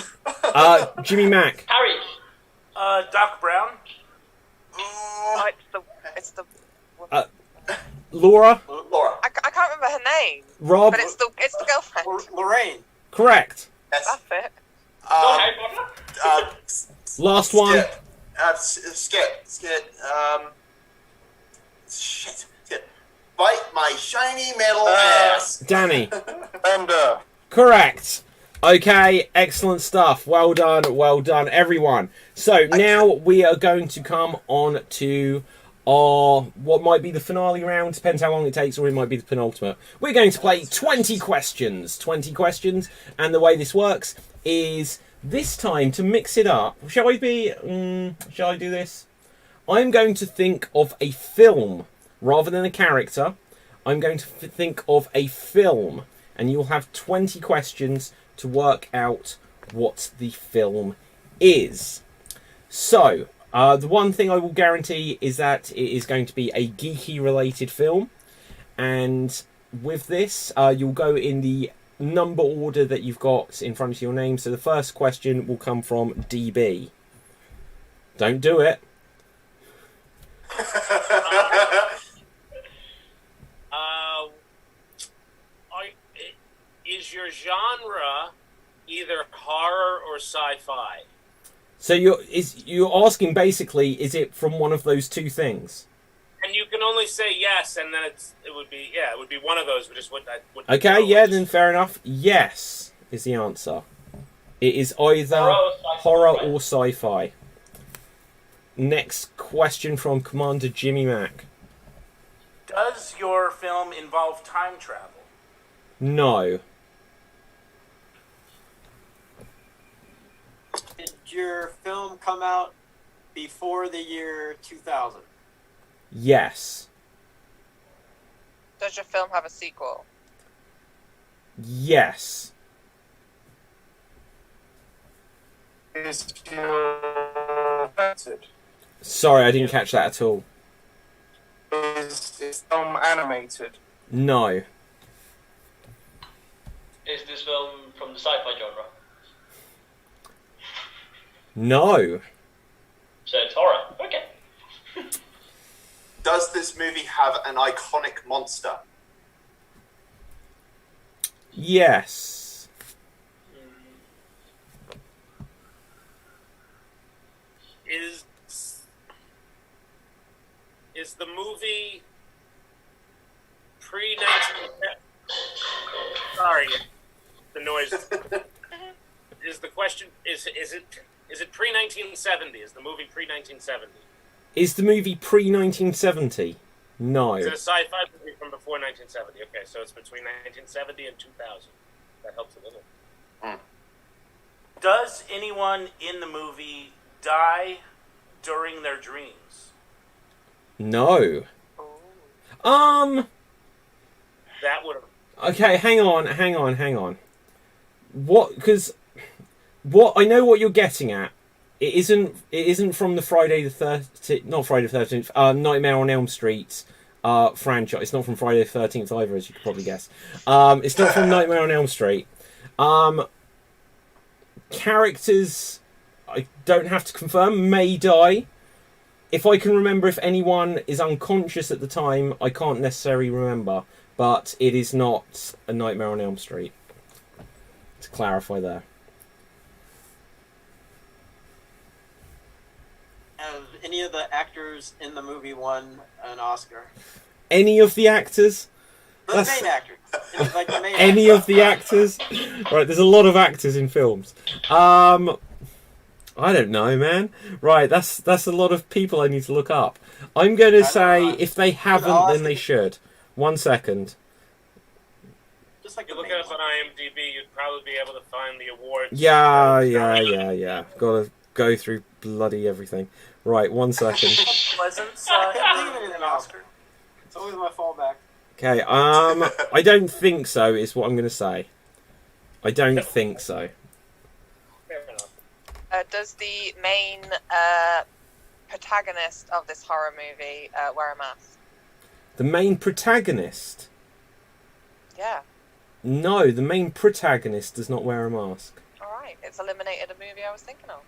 Jimmy Mack. Harry. Doc Brown. Oh, it's the. Laura. Laura. I can't remember her name. Rob. But it's the girlfriend. Lorraine. Correct. Yes. That's it. Not Harry Potter. Last one. Skip. Shit. Bite my shiny metal ass. Danny. Bender. Correct. Okay, excellent stuff. Well done, everyone. So now we are going to come on to our what might be the finale round, depends how long it takes, or it might be the penultimate. We're going to play 20 questions. 20 questions, and the way this works is this time to mix it up. Shall I do this? I'm going to think of a film rather than a character. I'm going to think of a film, and you'll have 20 questions to work out what the film is. So, the one thing I will guarantee is that it is going to be a geeky related film, and with this you'll go in the number order that you've got in front of your name. So the first question will come from DB. Don't do it. Is your genre either horror or sci-fi? So you're asking basically, is it from one of those two things? And you can only say yes, and then it would be one of those, but just what I would. Okay, yeah, then fair enough. Yes is the answer. It is either horror or sci-fi. Next question from Commander Jimmy Mack. Does your film involve time travel? No. Did your film come out before the year 2000? Yes. Does your film have a sequel? Yes. Is your affected? Sorry, I didn't catch that at all. Is film animated? No. Is this film from the sci-fi genre? No. So it's horror. Okay. Does this movie have an iconic monster? Yes. Is the movie pre-19... Sorry, the noise. Is the question, is it pre-1970? Is the movie pre-1970? Is the movie pre-1970? No. Is it a sci-fi movie from before 1970? Okay, so it's between 1970 and 2000. That helps a little. Does anyone in the movie die during their dreams? No. That would have... Okay, hang on. What? Because what I know what you're getting at. It isn't from the Friday the 13th, not Friday the 13th, Nightmare on Elm Street franchise. It's not from Friday the 13th either, as you could probably guess. It's not from Nightmare on Elm Street. Characters, I don't have to confirm, may die. If I can remember if anyone is unconscious at the time, I can't necessarily remember. But it is not a Nightmare on Elm Street. To clarify there. Have any of the actors in the movie won an Oscar? Any of the actors? The That's- main actors. Like the main Any actors. of the actors? Right, there's a lot of actors in films. I don't know, man. Right, that's a lot of people I need to look up. I'm going to say if they haven't, then they should. 1 second. Just like If you the look main it up one. on IMDb, you'd probably be able to find the awards. Yeah. Gotta go through bloody everything. Right, 1 second. Pleasance I can't think of an anything else. Oscar. It's always my fallback. Okay, I don't think so, is what I'm going to say. I don't think so. Fair enough. Does the main protagonist of this horror movie wear a mask? The main protagonist? Yeah. No, the main protagonist does not wear a mask. Alright, it's eliminated a movie I was thinking of.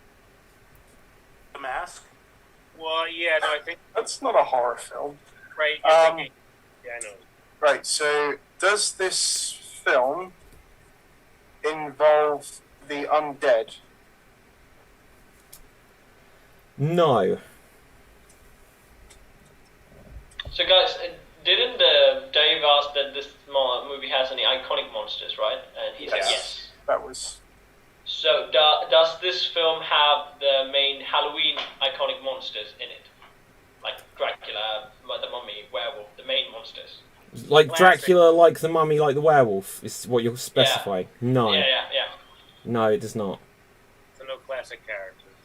The Mask. Well, yeah, no, I think... That's not a horror film. Right, you're thinking... Yeah, I know. Right, so does this film involve the undead? No. So, guys, didn't Dave ask that this movie has any iconic monsters, right? And he said yes. That was... So, does this film have the main Halloween iconic monsters in it? Like Dracula, the Mummy, Werewolf, the main monsters? Like Dracula, like the Mummy, like the werewolf, is what you're specifying. No. Yeah. No, it does not. So no classic characters.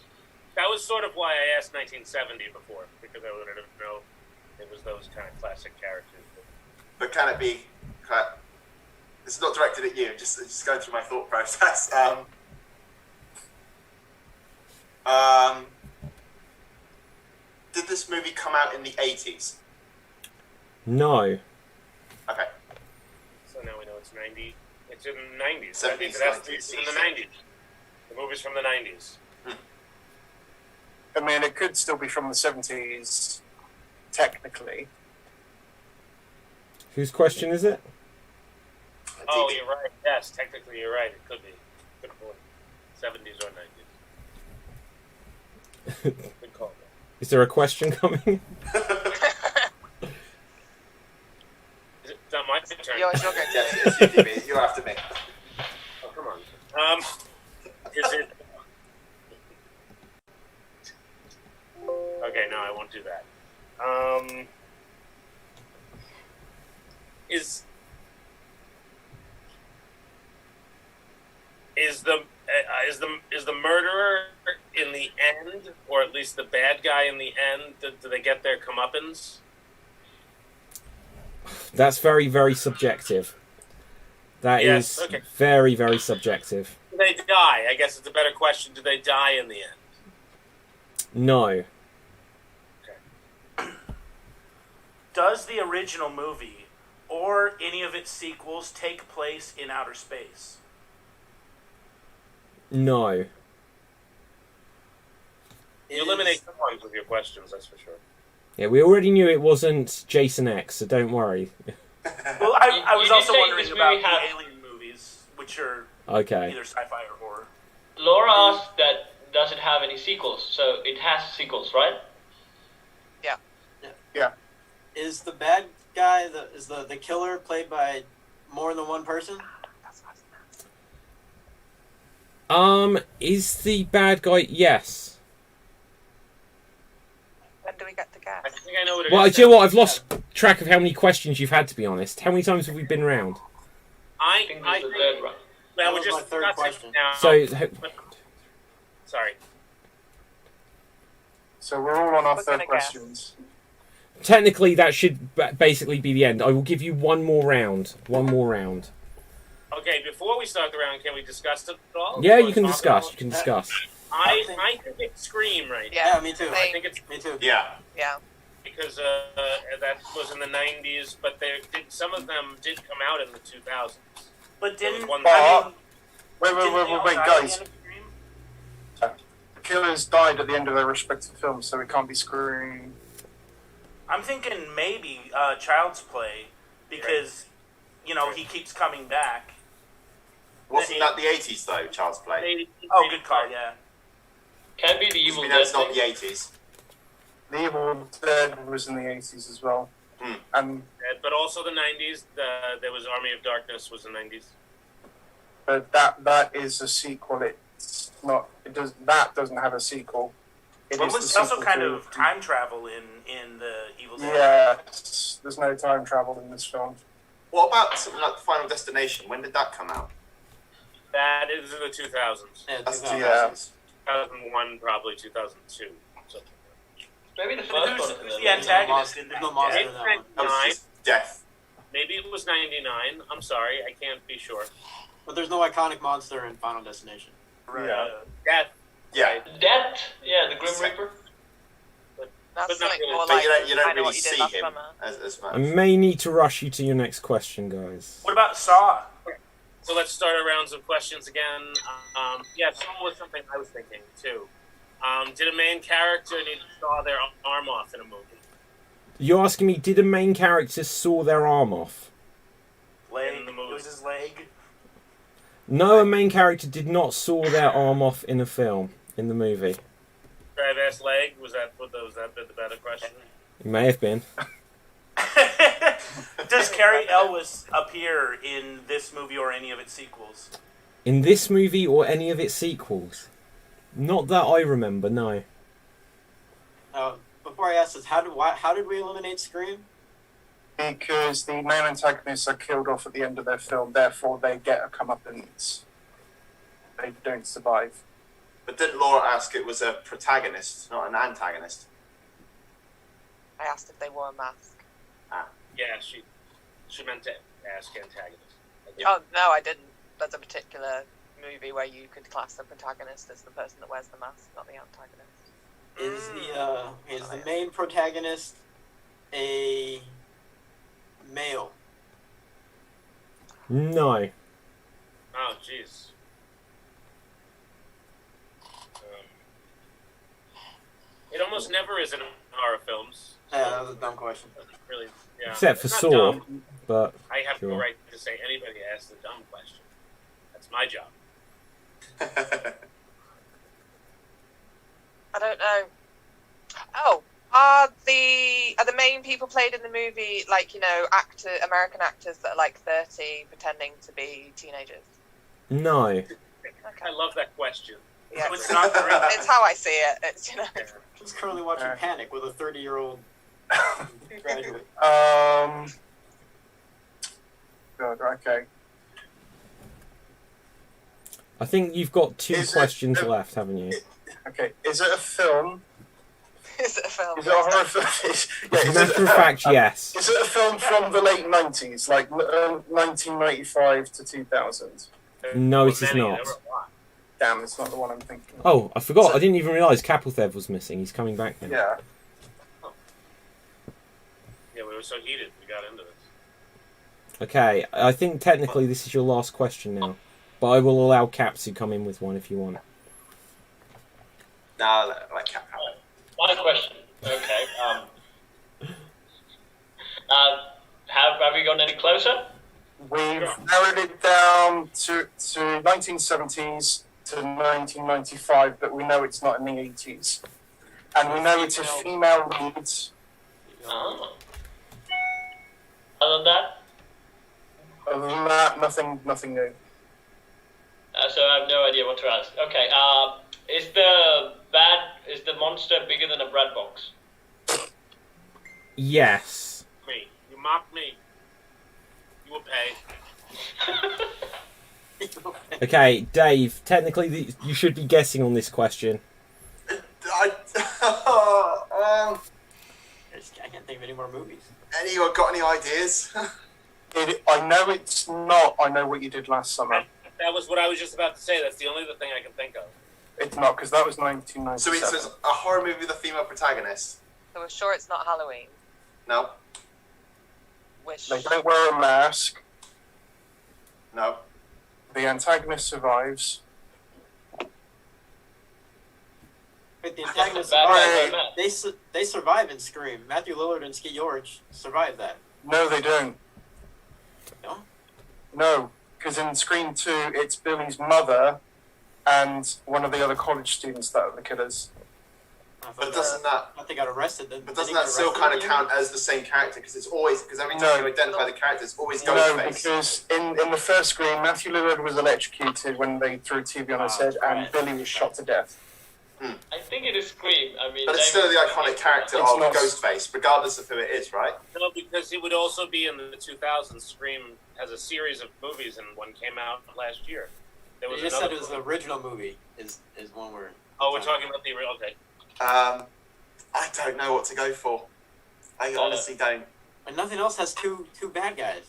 That was sort of why I asked 1970 before, because I wanted to know it was those kind of classic characters. But can it be? It's not directed at you. Just going through my thought process. Did this movie come out in the 80s? No. Okay. So now we know it's 90. It's in the 90s. 70s, I think that's 90s. it's in the 90s. The movie's from the 90s. I mean, it could still be from the 70s, technically. Whose question is it? Oh, you're right. Yes, technically you're right. It could be. Good point. 70s or 90s. Good call. Is there a question coming? Is it not my turn? Yours, you're good. Yes, it's you, DB. You're after me. Oh, come on. Is it... Okay, no, I won't do that. Is the murderer in the end, or at least the bad guy in the end? Do they get their comeuppance? That's very, very subjective. That Yes, is okay. very, very subjective. Do they die? I guess it's a better question. Do they die in the end? No. Does the original movie or any of its sequels take place in outer space? No. You eliminate someone with your questions, that's for sure. Yeah, we already knew it wasn't Jason X, so don't worry. Well, I was you also did say wondering this about movie had- the alien movies, which are Okay. either sci-fi or horror. Laura asked that does it have any sequels? So it has sequels, right? Is the bad guy the killer played by more than one person? Is the bad guy? Yes. When do we get to guess? I think I know what it Well, is. do you know what? I've lost track of how many questions you've had, to be honest. How many times have we been round? I think this is the third one. Well, That we're was just my third discussing question. now. So, Sorry. So we're all on our We're third gonna guess. questions. technically, that should basically be the end. I will give you one more round. One more round. Okay, before we start the round, can we discuss it at all? Yeah, Or you can talk discuss. about You it? can discuss. I think it's Scream right now. Yeah, me too. I think it's Me too. Yeah. Yeah. because that was in the 90s, but some of them did come out in the 2000s. But There was didn't one I mean, Wait, didn't they all wait, die at the guys. end of Scream? Killers died at the end of their respective films, so it can't be Scream. I'm thinking maybe Child's Play because he keeps coming back. Wasn't that the 80s though, Child's Play? Oh, good call. Yeah. Can be the Evil We know Dead it's not thing. the 80s. The Evil Dead was in the 80s as well. And But also the 90s. There was Army of Darkness was the 90s. but that is a sequel. It's not. That doesn't have a sequel. It But is the it's also sequel kind to- of time travel in the Evil Dead. Yes, there's no time travel in this film. What about something like Final Destination? When did that come out? That is in the 2000s. Yeah, That's 2000. 2001, probably 2002. So, Maybe the But first who's, one. who's the There's no antagonist monster- in there's no the monster Dead? in that one. That was 99. just death. Maybe it was 99. I'm sorry, I can't be sure. But there's no iconic monster in Final Destination. Right. Yeah. Death. Yeah. Death, yeah, the Grim Reaper. That's But not something really. more But like you don't I know really what you did see last him summer. as I much. may need to rush you to your next question, guys. What about Saw? So let's start our rounds of questions again. Yeah, Saw was something I was thinking too. Did a main character need to saw their arm off in a movie? You're asking me, did a main character saw their arm off? Leg. In the movie. It was his leg. No, a main character did not saw their arm off in a film, in the movie. Travis leg? Was that the better question? It may have been. Does Carrie Elwes appear in this movie or any of its sequels? In this movie or any of its sequels? Not that I remember, no. Before I ask this, how did we eliminate Scream? Because the main antagonists are killed off at the end of their film, therefore they get a comeuppance. They don't survive. But didn't Laura ask it was a protagonist, not an antagonist? I asked if they wore a mask. Yeah, she meant to ask antagonist. Oh no, I didn't. There's a particular movie where you could class the protagonist as the person that wears the mask, not the antagonist. Is the main protagonist a male? No. Oh, jeez. It almost never is in horror films. Yeah, that was a dumb question. Really, yeah. Except for It's not Saw, dumb. but I have no sure. right to say anybody asks a dumb question. That's my job. I don't know. Oh, are the main people played in the movie American actors that are like 30 pretending to be teenagers? no. I love that question. Yeah, So it's not the real. it's how I see it. It's He's currently watching Panic with a 30-year-old graduate. God, okay. I think you've got two Is it- questions left, haven't you? Okay, is it a film Is it a film? Is it a horror film? Yeah, As a matter of fact, yes. Is it a film from the late 90s, like 1995 to 2000? No, it is Many, not. there were a lot. Damn, it's not the one I'm thinking. Oh, I forgot. I didn't even realise Kapilthev was missing. He's coming back now. Yeah. Yeah, we were so heated, we got into this. Okay, I think technically this is your last question now. But I will allow Caps to come in with one if you want. Nah, like Cap. My question. Okay. Have we gone any closer? We've narrowed it down to 1970s to 1995, but we know it's not in the 80s. And we know it's a female lead. Oh. Other than that, Other than that, nothing new. so I have no idea what to ask. Okay. Is the monster bigger than a bread box? Yes. Me. You mocked me. You will pay. Okay, Dave, technically you should be guessing on this question. I can't think of any more movies. Anyone got any ideas? I know it's not I Know What You Did Last Summer. That was what I was just about to say. That's the only other thing I can think of. It's not, because that was So 1997. it's a horror movie with a female protagonist. So we're sure it's not Halloween. No, Wish. They don't wear a mask. no. The antagonist survives. Wait, the antagonist Bad guy survived. by Matt. They survive in Scream. Matthew Lillard and Skeet George survived that. No, they don't. No? No, because in Scream 2, it's Billy's mother and one of the other college students that are the killers. But doesn't that? They got arrested. But doesn't that still kind of count as the same character? Because it's always every time you identify the character, it's always No, Ghostface. because in the first Scream, Matthew Lillard was electrocuted when they threw TV on his head, and right. Billy was shot to death. I think it is Scream. I mean, But it's still the iconic character It's of not- Ghostface, regardless of who it is, right? No, because it would also be in the 2000s. Scream has a series of movies, and one came out last year. There was You just said another it was the original movie. Is one word. Oh, we're talking about the original. Okay. I don't know what to go for. I honestly don't. And nothing else has two bad guys.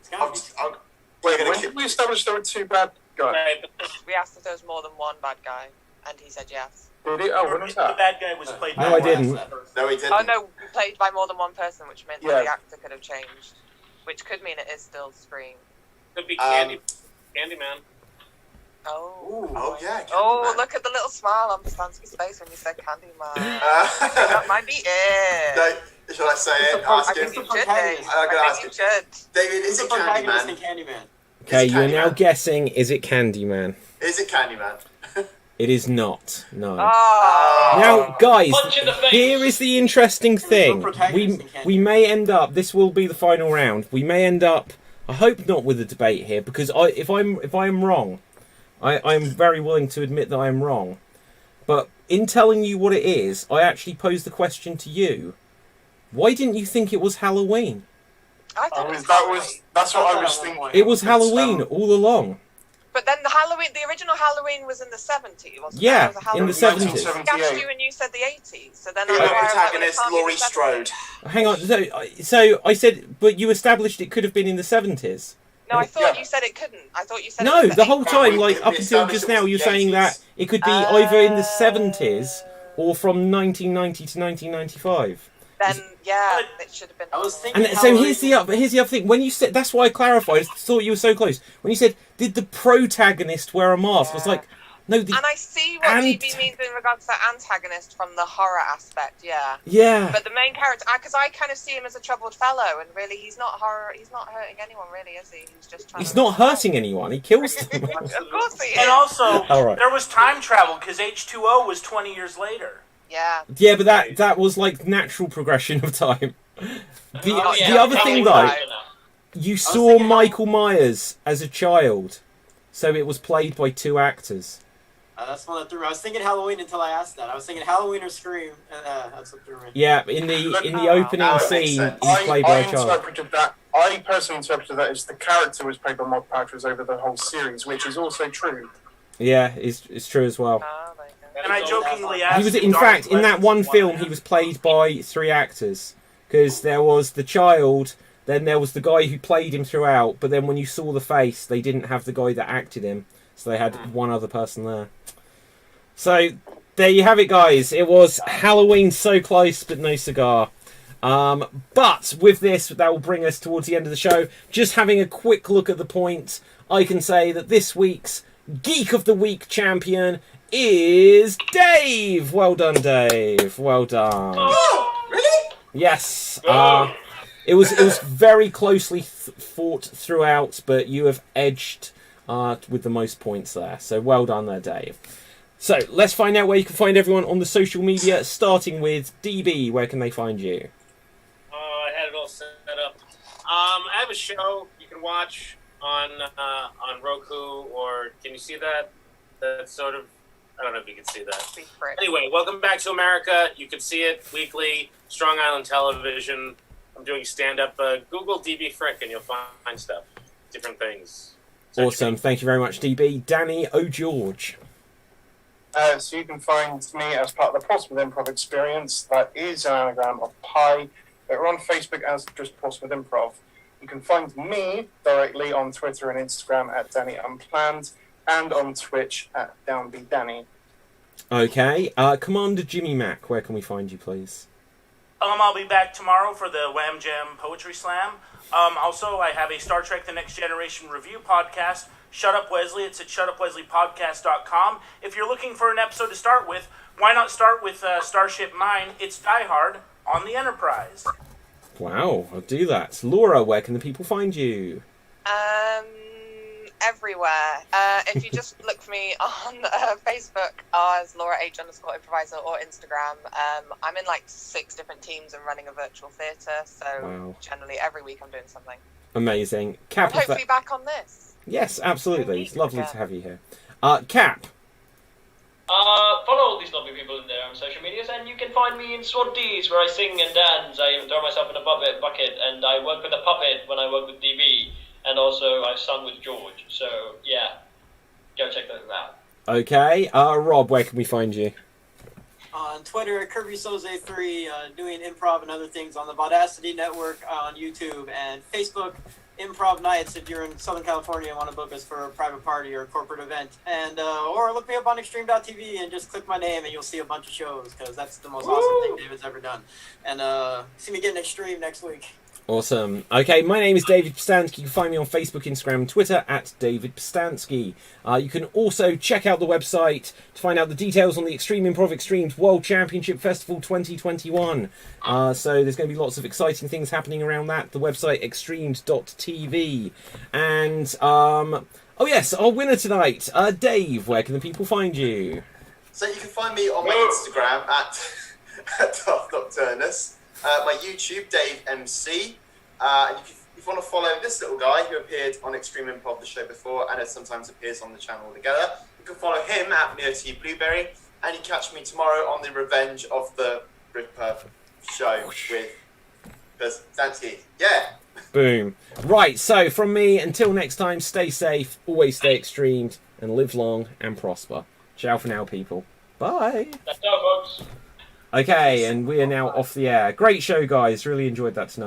It's gotta be. Wait, when did we establish there were two bad guys? Right, but We asked if there was more than one bad guy, and he said yes. Did he? Oh, when was The that? bad guy was played No, by I didn't. No, he didn't. Oh no, played by more than one person, which meant Yeah. that the actor could have changed. Which could mean it is still Scream. could be Candyman. Oh. Oh yeah. Oh, Candyman. look at the little smile on Stansky's face when you said Candyman. Uh, That might be it. no, shall I say it? the Ask I him. think you It's the should, protagonist. Dave. I'm gonna I ask think you should. David, is it protagonist in Candyman? Candyman? Okay, Is it you're now Candyman? guessing, is it Candyman? Is it Candyman? It is not, no. Oh. Now, guys, Punch in the face. here is the interesting thing. protagonist in Candyman. We may end up, this will be the final round, we may end up, I hope not with a debate here, because if I am wrong, I'm very willing to admit that I am wrong. But in telling you what it is, I actually posed the question to you. Why didn't you think it was Halloween? I thought it was That's what I was thinking. It was Halloween all along. But then the original Halloween was in the 70s, wasn't Yeah, it? It was a in the Halloween. 70s. I asked you and you said the 80s. So then Female that's why I was like, protagonist well, it Laurie can't be the 70s. Strode. Hang on, so I said, but you established it could have been in the 70s. No, I thought Yeah. you said it couldn't. I thought you said No, it was the whole 80s. time, We like up until established just it was now, you're the saying 80s. that it could be either in the 70s or from 1990 to 1995. Then, yeah, it should have been. I was thinking. And so here's the other thing. When you said, that's why I clarified. I thought you were so close. When you said, did the protagonist wear a mask? I was like, no. And I see what DB means in regards to the antagonist from the horror aspect, yeah. Yeah. But the main character, because I kind of see him as a troubled fellow, and really, he's not horror. He's not hurting anyone, really, is he? He's just trying. He's not hurting anyone. He kills them. Of course he is. And also, All right. there was time travel because H2O was 20 years later. Yeah. Yeah, but that was like natural progression of time. The yeah, other thing though, you saw thinking Michael Myers as a child, so it was played by two actors. That's one that threw me. I was thinking Halloween until I asked that. I was thinking Halloween or Scream. That's what threw me. Yeah, in the opening Now it makes scene, sense. he's played by I a child. interpreted that. I personally interpreted that as the character was played by Mod Patrick over the whole series, which is also true. Yeah, it's true as well. Oh, there you go. And I jokingly asked. He was, in fact, in that one film, he was played by 3 actors. Because there was the child, then there was the guy who played him throughout, but then when you saw the face, they didn't have the guy that acted him. So they had one other person there. So, there you have it, guys. It was Halloween so close, but no cigar. But with this, that will bring us towards the end of the show. Just having a quick look at the points, I can say that this week's Geek of the Week champion is Dave. Well done, Dave. Well done. Oh, really? Yes. It was very closely fought throughout, but you have edged with the most points there. So well done there, Dave. So let's find out where you can find everyone on the social media, starting with DB. Where can they find you? I had it all set up. I have a show you can watch on Roku, or can you see that? That's sort of, I don't know if you can see that. Anyway, Welcome Back to America. You can see it weekly. Strong Island Television. I'm doing stand-up. Google DB Frick and you'll find stuff. Different things. Awesome. Thank you very much, DB. Danny O'George. So you can find me as part of the Portsmouth Improv experience. That is an anagram of pie. We're on Facebook as just Portsmouth Improv. You can find me directly on Twitter and Instagram at Danny Unplanned, and on Twitch at DownBeDanny. Okay. Commander Jimmy Mack, where can we find you, please? I'll be back tomorrow for the Wham Jam Poetry Slam. Also, I have a Star Trek The Next Generation review podcast, Shut Up Wesley. It's at shutupwesleypodcast.com. If you're looking for an episode to start with, why not start with Starship Mine? It's Die Hard on the Enterprise. Wow, I'll do that. Laura, where can the people find you? Everywhere. If you just look for me on Facebook as Laura H_improviser or Instagram, I'm in like 6 different teams and running a virtual theatre, so generally every week I'm doing something. Amazing. Cap, and hopefully back on this. Yes, absolutely. It's lovely to have you here. Cap. Follow all these lovely people in there on social medias, and you can find me in SWAT-Ds, where I sing and dance. I even throw myself in a bucket, and I work with a puppet when I work with DB. And also, I've sung with George. So, yeah, go check those out. Okay. Rob, where can we find you? On Twitter at KirbySoze3, doing improv and other things on the Audacity Network on YouTube, and Facebook Improv Nights if you're in Southern California and want to book us for a private party or a corporate event. And or look me up on XStreamed.tv and just click my name and you'll see a bunch of shows, because that's the most awesome thing David's ever done. And see me getting Extreme next week. Awesome. Okay, my name is David Pstansky. You can find me on Facebook, Instagram, and Twitter at David Pstansky. You can also check out the website to find out the details on the Extreme Improv Extremes World Championship Festival 2021. So there's going to be lots of exciting things happening around that. The website, extremes.tv. And, oh yes, our winner tonight, Dave, where can the people find you? So you can find me on my Instagram at Darth.Turnus. My YouTube, Dave MC. And if you want to follow this little guy who appeared on Extreme Improv the show before and sometimes appears on the channel together, you can follow him at Neo Blueberry. And you catch me tomorrow on the Revenge of the Ripper show with Pstansky. Yeah. Boom. Right, so from me, until next time, stay safe, always stay extremed, and live long and prosper. Ciao for now, people. Bye. That's all, folks. Okay, and we are now off the air. Great show, guys. Really enjoyed that tonight.